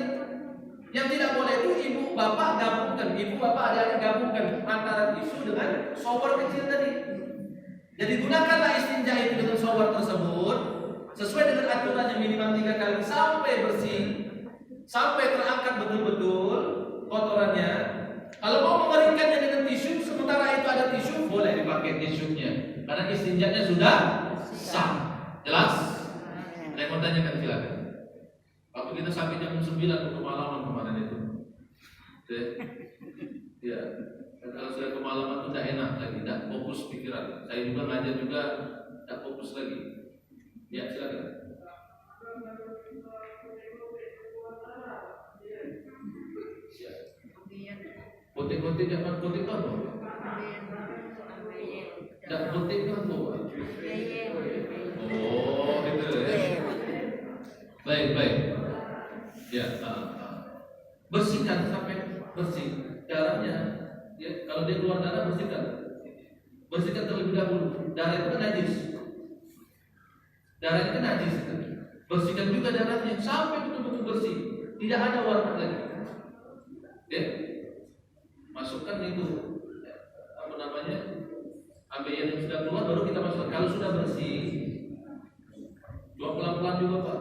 Speaker 3: Yang tidak boleh itu ibu bapak gabungkan, ibu bapak adik-adik gabungkan antara tisu dengan shower kecil tadi. Jadi gunakanlah istinja itu dengan shower tersebut sesuai dengan aturan yang minimal 3 kali sampai bersih, sampai terangkat betul-betul kotorannya. Kalau mau mengeringkannya dengan tisu, sementara itu ada tisu, boleh dipakai tisunya, karena istinjanya sudah sah. Jelas? Ada yang mau tanyakan, silakan. Waktu kita sampai jam 9 kemalaman kemarin itu. Ya, kalau sudah kemalaman itu tidak enak lagi, tidak fokus pikiran. Saya juga ngajar juga tidak fokus lagi. Ya, silakan. Putih-putih jangan putih kan? Tidak putih kan? Oh, gitu ya. Baik. Ya, bersihkan sampai bersih. Caranya, ya kalau dia keluar darah bersihkan. bersihkan terlebih dahulu. Darah itu kan najis. Darah itu kan najis. Bersihkan juga darahnya sampai betul-betul bersih. Tidak ada warna lagi. Ya. Masukkan itu apa namanya? Ambeien yang sudah keluar baru kita masukkan. Kalau sudah bersih, buang pelan-pelan juga Pak.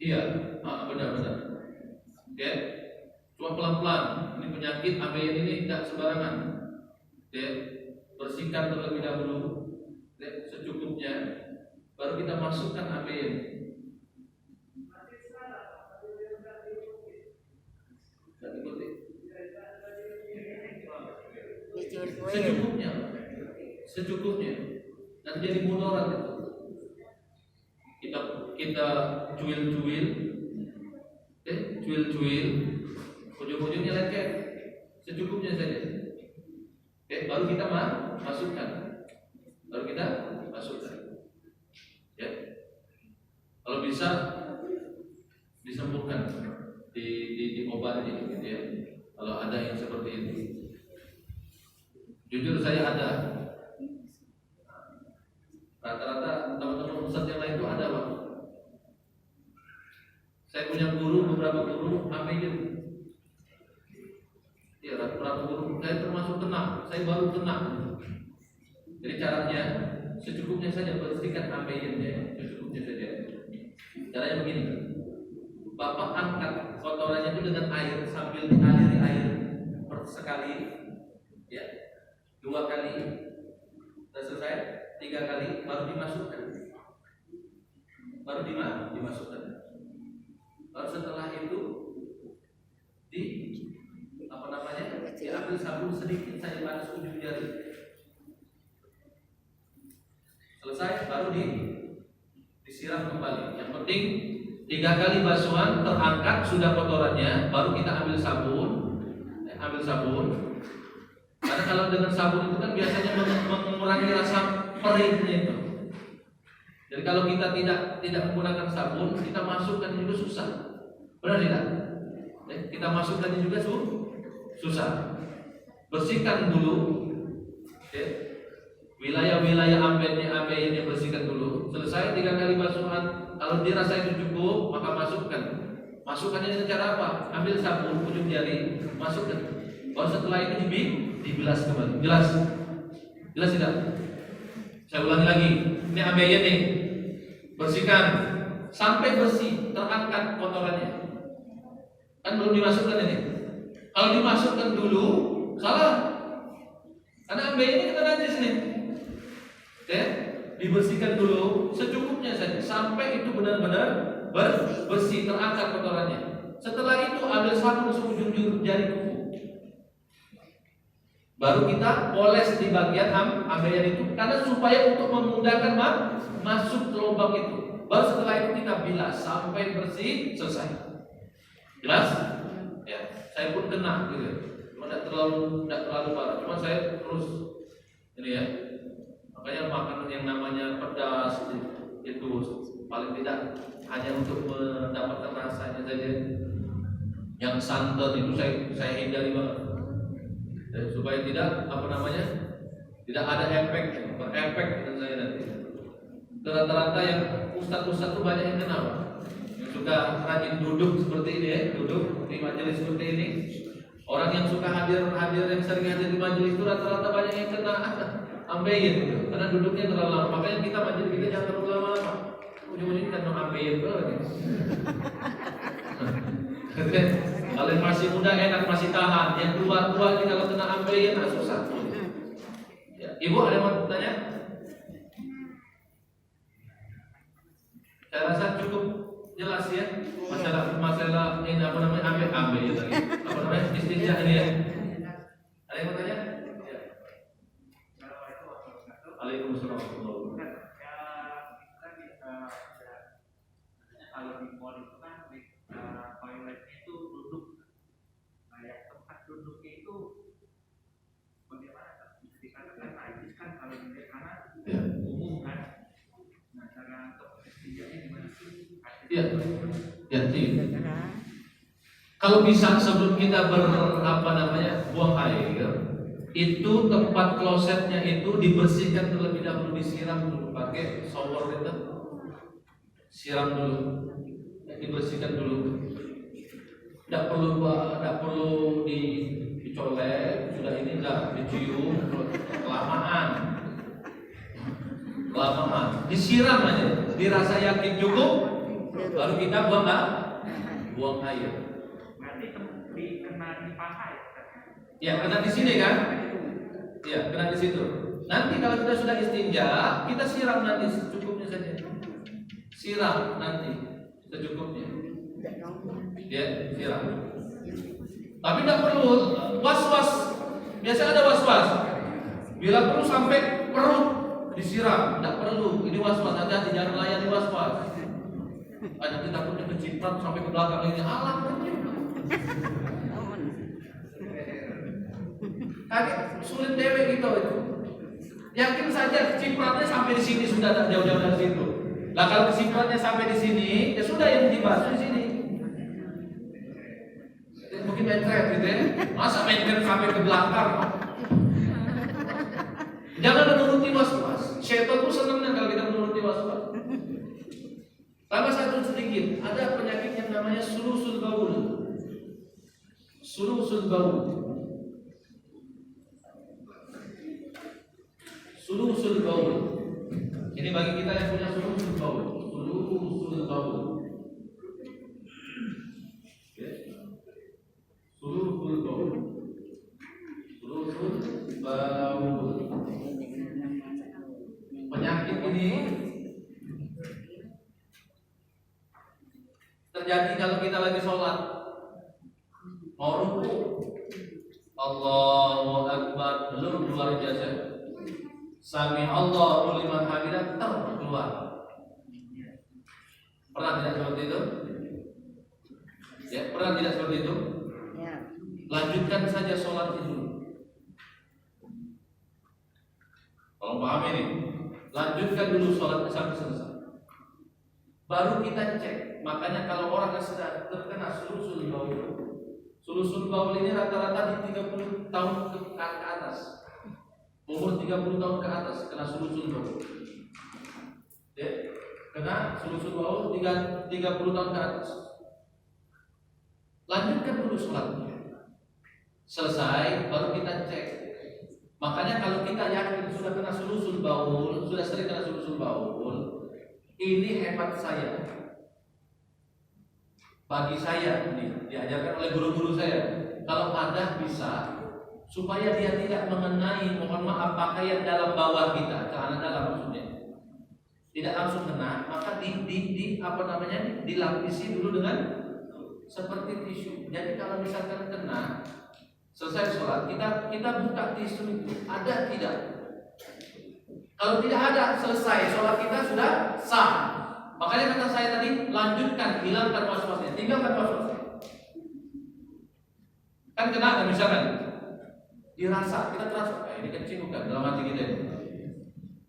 Speaker 3: Iya, benar-benar. Ya, cuma pelan-pelan. Ini penyakit ambeien ini tidak sembarangan. Ya, bersihkan terlebih dahulu, ya, secukupnya. Baru kita masukkan ambeien. Secukupnya. Nanti jadi mudarat itu. Kita cuil-cuil, ujung-ujungnya lengket, secukupnya saja. Baru kita masukkan. Ya. Kalau bisa disembuhkan, diobati gitu ya. Kalau ada yang seperti itu. Jujur saya ada. Rata-rata teman-teman ustadz yang lain itu ada Pak. Saya punya beberapa guru ambeien. Ya, beberapa guru saya termasuk tenang. Saya baru tenang. Jadi caranya secukupnya saja, bersihkan ambeiennya, secukupnya saja. Caranya begini. Bapak angkat kotorannya itu dengan air sambil dialiri air sekali, ya, 2 kali, sudah selesai, 3 kali, baru dimasukkan. Baru dimasukkan. Baru setelah itu diambil sabun sedikit saja panas ujung jari. Selesai, baru disiram kembali. Yang penting 3 kali basuhan terangkat sudah kotorannya, baru kita ambil sabun. Karena kalau dengan sabun itu kan biasanya mengurangi rasa perihnya itu. Jadi kalau kita tidak menggunakan sabun, kita masukkan juga susah. Benar tidak? Kita masukkan juga susah. Bersihkan dulu. Wilayah-wilayah ambeiennya bersihkan dulu. Selesai 3 kali basuhan. Kalau dirasa itu cukup, maka masukkan. Masukkannya dengan cara apa? Ambil sabun ujung jari, masukkan. Baru setelah itu dibilas kembali. Jelas tidak? Saya ulangi lagi. Ini ambeien nih. Bersihkan sampai bersih, terangkat kotorannya. Kan belum dimasukkan ini. Kalau dimasukkan dulu, salah. Karena ambeien ini kan najis nih. Dibersihkan dulu secukupnya saja sampai itu benar-benar bersih, terangkat kotorannya. Setelah itu ambil sabun seujung jari kuku. Baru kita poles di bagian ambeien itu, karena supaya untuk memudahkan masuk ke lubang itu. Baru setelah itu kita bilas sampai bersih, selesai. Jelas? Ya, saya pun kena gitu. Cuma tidak terlalu parah. Cuma saya terus ini ya. Makanya makanan yang namanya pedas itu paling tidak hanya untuk mendapatkan rasanya saja. Yang santan itu saya hindari banget. Supaya tidak tidak ada berefek dengan saya nanti. Rata-rata yang ustadz-ustadz itu banyak yang kenal, yang suka rajin duduk seperti ini ya, duduk di majelis seperti ini. Orang yang suka hadir yang sering hadir di majelis itu rata-rata banyak yang kena ambeien gitu. Karena duduknya terlalu lama. Makanya kita majelis kita jangan terlalu lama. Ujung-ujungnya kita mau ambeien banget. Kalau yang masih muda enak masih tahan, yang tua-tua ini kalau kena ambeien susah. Ya. Ibu ada yang mau bertanya? Saya rasa cukup jelas ya masalah ini ambeien tadi. Istinja ini ya. Ada yang mau tanya? Ya. Waalaikumsalam warahmatullahi wabarakatuh.
Speaker 4: Kalau di mall itu kan toiletnya itu duduk, kayak tempat duduknya itu bagaimana? Bisa dikatakan najis kan kalau dilihat karena umum kan. Nah, cara untuk istinjanya gimana sih?
Speaker 3: Iya. Kalau bisa sebelum kita buang air,
Speaker 1: itu tempat klosetnya itu dibersihkan terlebih dahulu, disiram dulu pakai shower itu, siram dulu, dibersihkan dulu. Tidak perlu dicolek, sudah ini enggak dicium, kelamaan, disiram aja, dirasa yakin cukup, baru kita buang air.
Speaker 4: Berarti kena dipakai.
Speaker 1: Ya, kena di sini kan? Ya, kena di situ. Nanti kalau kita sudah istinja, kita siram nanti secukupnya saja. Siram nanti secukupnya. Ya, siram. Tapi tidak perlu was-was. Biasa ada was-was. Bila perlu sampai perut disiram, tidak perlu. Ini was-was, hati-hati jangan layani was-was. Nanti takutnya keciprat sampai ke belakang ini. Alam. Kaget sulit dewek gitu itu. Yakin saja kecipratnya sampai di sini sudah tak jauh-jauh dari situ. Lah kalau kecipratnya sampai di sini, ya sudah yang dibasuh di sini. Mungkin mencret gitu ya. Masa mencret sampai ke belakang? Jangan menuruti was-was. Syaitan tuh senangnya kalau kita menuruti was-was. Tambah satu sedikit, ada penyakit yang namanya sulusul baul. Sulusul baul. Sulusul baul. Ini bagi kita yang punya sulusul baul. Sulusul baul. Sulusul baul. Sulusul baul. Penyakit ini terjadi kalau kita lagi sholat, mau ruku, Allahu Akbar, belum luar biasa. Sami Allahu liman hamidah keluar. Pernah tidak seperti itu? Ya, pernah tidak seperti itu?
Speaker 2: Ya.
Speaker 1: Lanjutkan saja sholat itu. Kalau paham ini, lanjutkan dulu sholatnya sampai selesai. Baru kita cek. Makanya kalau orang yang sudah terkena sulusul baul ini rata-rata di 30 tahun ke atas. Umur 30 tahun ke atas kena sulusul baul. Ya, kena sulusul baul 30 tahun ke atas. Lanjutkan dulu sholatnya. Selesai baru kita cek. Makanya kalau kita yakin sudah kena sulusul baul, sudah sering kena sulusul baul, ini hebat saya. Bagi saya ini diajarkan oleh guru-guru saya. Kalau ada bisa supaya dia tidak mengenai, mohon maaf, pakaian dalam bawah kita, celana dalam maksudnya, tidak langsung kena, maka dilapisi dulu dengan seperti tisu. Jadi kalau misalkan kena, selesai sholat kita buka tisu itu, ada tidak? Kalau tidak ada, selesai sholat kita sudah sah. Makanya kata saya tadi, lanjutkan, hilangkan was-wasnya, tinggalkan was-wasnya. Kan kena misalkan dirasa, kita terasa, ini kecil bukan dalam hati kita.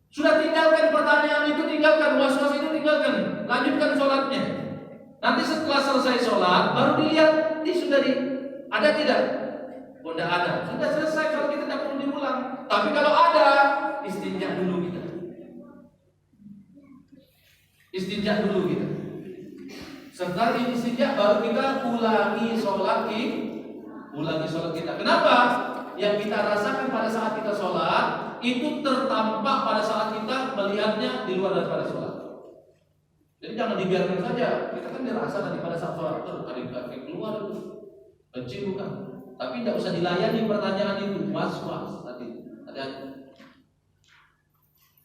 Speaker 1: Sudah tinggalkan pertanyaan itu, tinggalkan was-was itu, tinggalkan, lanjutkan sholatnya. Nanti setelah selesai sholat, baru dilihat tisu tadi, ada tidak? Oh, tidak ada. Sudah selesai, kalau kita tidak perlu diulang. Tapi kalau ada, istinja dulu kita. Istinja dulu kita. Setelah istinja baru kita ulangi sholat kita. Kenapa? Yang kita rasakan pada saat kita sholat itu tertampak pada saat kita melihatnya di luar daripada sholat. Jadi jangan dibiarkan saja. Kita kan dirasa tadi pada saat sholat kaki keluar itu kecil bukan. Tapi tidak usah dilayani pertanyaan itu, was-was tadi. Hati-hati.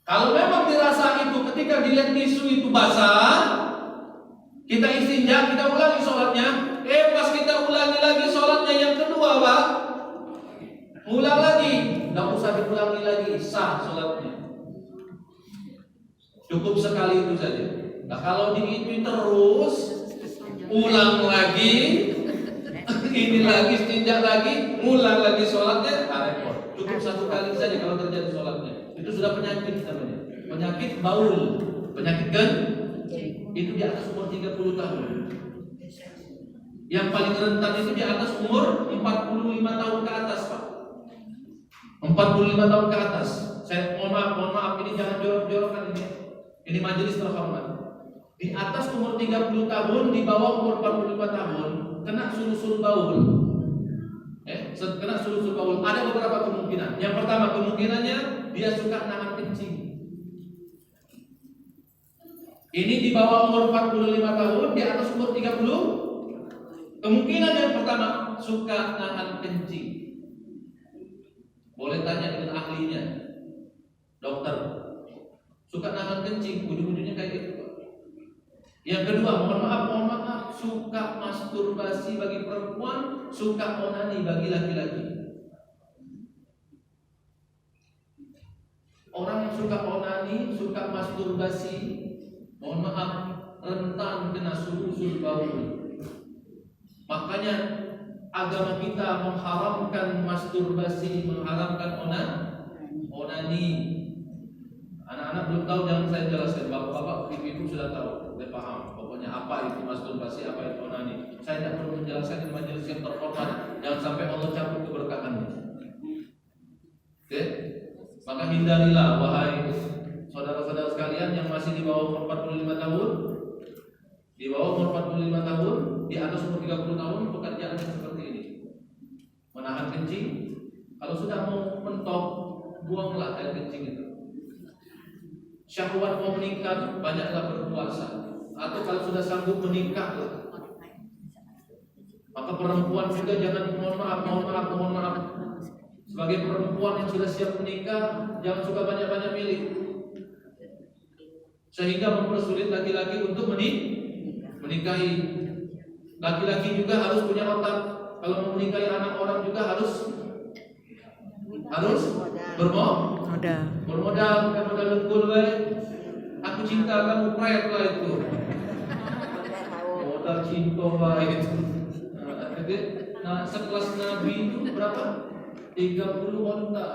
Speaker 1: Kalau memang dirasa itu ketika dilihat tisu itu basah, kita istinja, kita ulangi sholatnya. Pas kita ulangi lagi sholatnya yang kedua, Pak, ulang lagi, nggak usah diulangi lagi, sah sholatnya. Cukup sekali itu saja. Nah kalau itu terus, ulang lagi, ini lagi istinja lagi, ulang lagi sholatnya, repot. Cukup satu kali saja kalau terjadi sholatnya. Itu sudah penyakit namanya. Penyakit baul, penyakit gan. Itu di atas umur 30 tahun. Yang paling rentan itu di atas umur 45 tahun ke atas, Pak. 45 tahun ke atas. Saya mohon maaf, ini jangan jorok-jorokan ini. Ini majelis terhormat. Di atas umur 30 tahun, di bawah umur 45 tahun, kena sul-sul baul. Kena sul-sul baul. Ada beberapa kemungkinan. Yang pertama kemungkinannya dia suka nahan kencing. Ini di bawah umur 45 tahun, di atas umur 30. Kemungkinan yang pertama suka nahan kencing. Boleh tanya dengan ahlinya, dokter. Suka nahan kencing, ujung-ujungnya kayak gitu. Yang kedua, mohon maaf, suka masturbasi bagi perempuan, suka onani bagi laki-laki. Orang yang suka onani, suka masturbasi, mohon maaf, rentan kena sul-sul baul. Makanya agama kita mengharamkan masturbasi, mengharamkan onani. Anak-anak belum tahu, jangan saya jelaskan. Bapak-bapak, ibu-ibu sudah tahu, sudah paham. Pokoknya apa itu masturbasi, apa itu onani. Saya tidak perlu menjelaskan di majelis yang terhormat. Jangan sampai Allah cabut keberkahannya. Oke? Maka hindarilah, wahai saudara-saudara sekalian yang masih di bawah umur 45 tahun. Di bawah umur 45 tahun, di atas umur 30 tahun, pekerjaannya seperti ini. Menahan kencing. Kalau sudah mau mentok, buanglah air kencing itu. Syahwat mau meningkat, banyaklah berpuasa. Atau kalau sudah sanggup menikahlah. Maka perempuan juga jangan mohon maaf. Sebagai perempuan yang sudah siap menikah, jangan suka banyak-banyak milih. Sehingga mempersulit laki-laki untuk menikahi. Laki-laki juga harus punya otak. Kalau mau menikahi anak orang juga harus bermodal, bukan modal dengkul. Aku cinta kamu, proyek lah itu. Modal cinta lah itu. Nah, sekelas Nabi itu berapa? 30 wanita.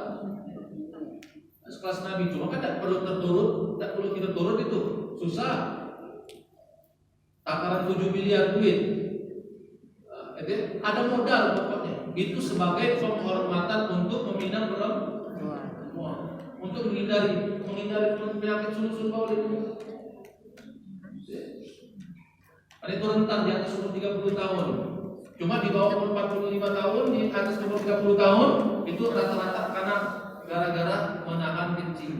Speaker 1: Sekelas Nabi, cuma kan tak perlu kita turut itu. Susah. Takaran 7 miliar duit. Ada modal pokoknya. Itu sebagai penghormatan untuk meminang perempuan, untuk menghindari penyakit sul-sul baul itu. Ada itu rentan di atas umur 30 tahun. Cuma di bawah umur 45 tahun, di atas umur 30 tahun itu rata-rata karena gara-gara menahan kencing.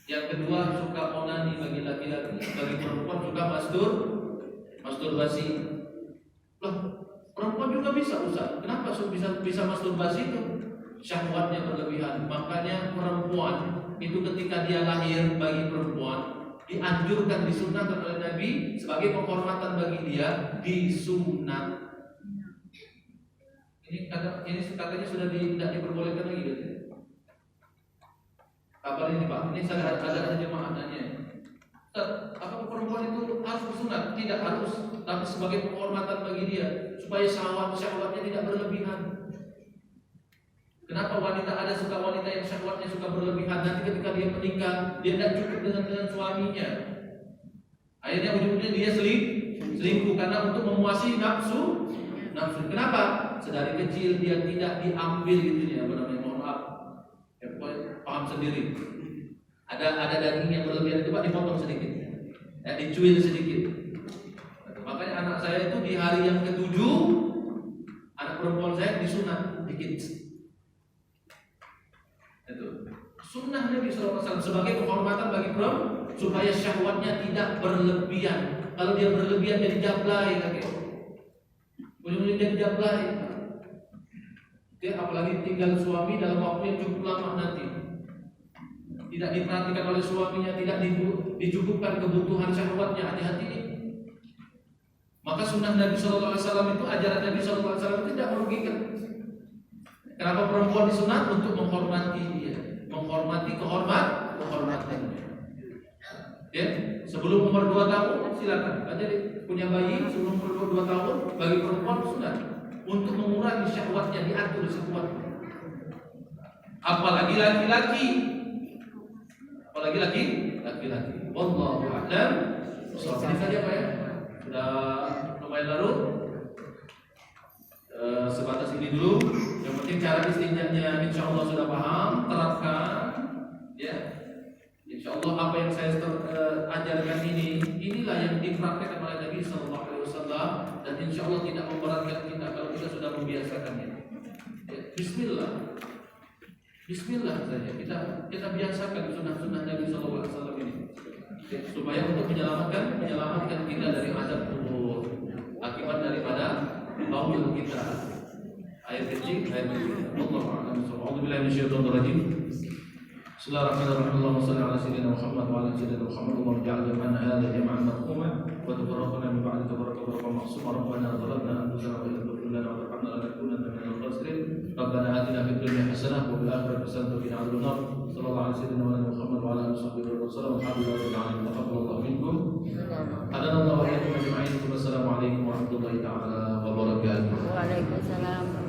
Speaker 1: Yang kedua suka onani bagi laki-laki, bagi perempuan suka masturbasi. Loh, perempuan juga bisa Ustaz. Kenapa bisa masturbasi itu? Syahwatnya berlebihan. Makanya perempuan itu ketika dia lahir, bagi perempuan dianjurkan, disunahkan oleh Nabi sebagai penghormatan bagi dia, disunat. Ini katanya sudah tidak diperbolehkan lagi gitu. Kabar ini Pak, ini saya ada jemaah nanya. Apa perempuan itu harus bersunat? Tidak harus, tapi sebagai penghormatan bagi dia supaya syahwatnya tidak berlebihan. Kenapa ada wanita yang syahwatnya suka berlebihan, nanti ketika dia menikah dia tidak cukup dengan suaminya. Akhirnya ujung-ujungnya dia selingkuh karena untuk memuasai nafsu. Kenapa? Sedari kecil dia tidak diambil itunya, mohon maaf. Ya, paham sendiri. Ada daging yang berlebihan itu Pak, dipotong sedikit, dicuil sedikit. Makanya anak saya itu di hari yang ke-7, anak perempuan saya disunat dikit. Itu sunnah Nabi SAW sebagai penghormatan bagi perempuan supaya syahwatnya tidak berlebihan. Kalau dia berlebihan jadi jablay lagi. Ujung-ujungnya jadi jablay. Dia apalagi tinggal suami dalam waktu yang cukup lama nanti. Tidak diperhatikan oleh suaminya, tidak dicukupkan kebutuhan syahwatnya, hati-hati ini. Maka sunnah Nabi SAW itu, ajaran Nabi SAW itu tidak merugikan. Kenapa perempuan disunat? Untuk menghormati dia, menghormati kehormatannya. Ya, sebelum umur 2 tahun silakan. Jadi punya bayi sebelum umur 2 tahun bagi perempuan sunat untuk mengurangi syahwatnya, diatur sekuatnya. Apalagi laki-laki. Wallahu a'lam. Ini saja Pak ya. Sudah lumayan larut. Sebatas ini dulu. Yang penting cara istinjanya insya Allah sudah paham, terapkan, ya. Insya Allah apa yang saya ajarkan inilah yang dipraktekkan oleh Nabi Sallallahu Alaihi Wasallam, dan insya Allah tidak memberatkan kita kalau kita sudah membiasakannya. Ya, Bismillah, Bismillah saja kita biasakan sunnah-sunnah Nabi Sallallahu Alaihi Wasallam ini, ya, supaya untuk menyelamatkan kita dari azab kubur akibat daripada baul kita. Air kecil. Allahu a'lam. A'udzubillahi minasyaitonir rajim. Bismillahirrahmanirrahim. Allahumma shalli ala sayyidina Muhammad wa ala sayyidina Muhammad. Allahumma ja'al jam'ana hadha jam'an marhuma wa tafarraqna min ba'di tafarraqa ma'suma. Rabbana zalamna anfusana wa illam taghfir lana wa tarhamna lanakunanna minal khasirin. Rabbana atina fid dunya hasanah wa fil akhirati hasanah wa qina adzabannar. Sallallahu ala sayyidina Muhammad wa ala alihi wa sahbihi. Alhamdulillahi rabbil alamin. Taqabbalallahu minkum. Hadanallahu wa iyyakum ajma'in. Wassalamu alaikum warahmatullahi ta'ala wabarakatuh.
Speaker 2: Waalaikumsalam.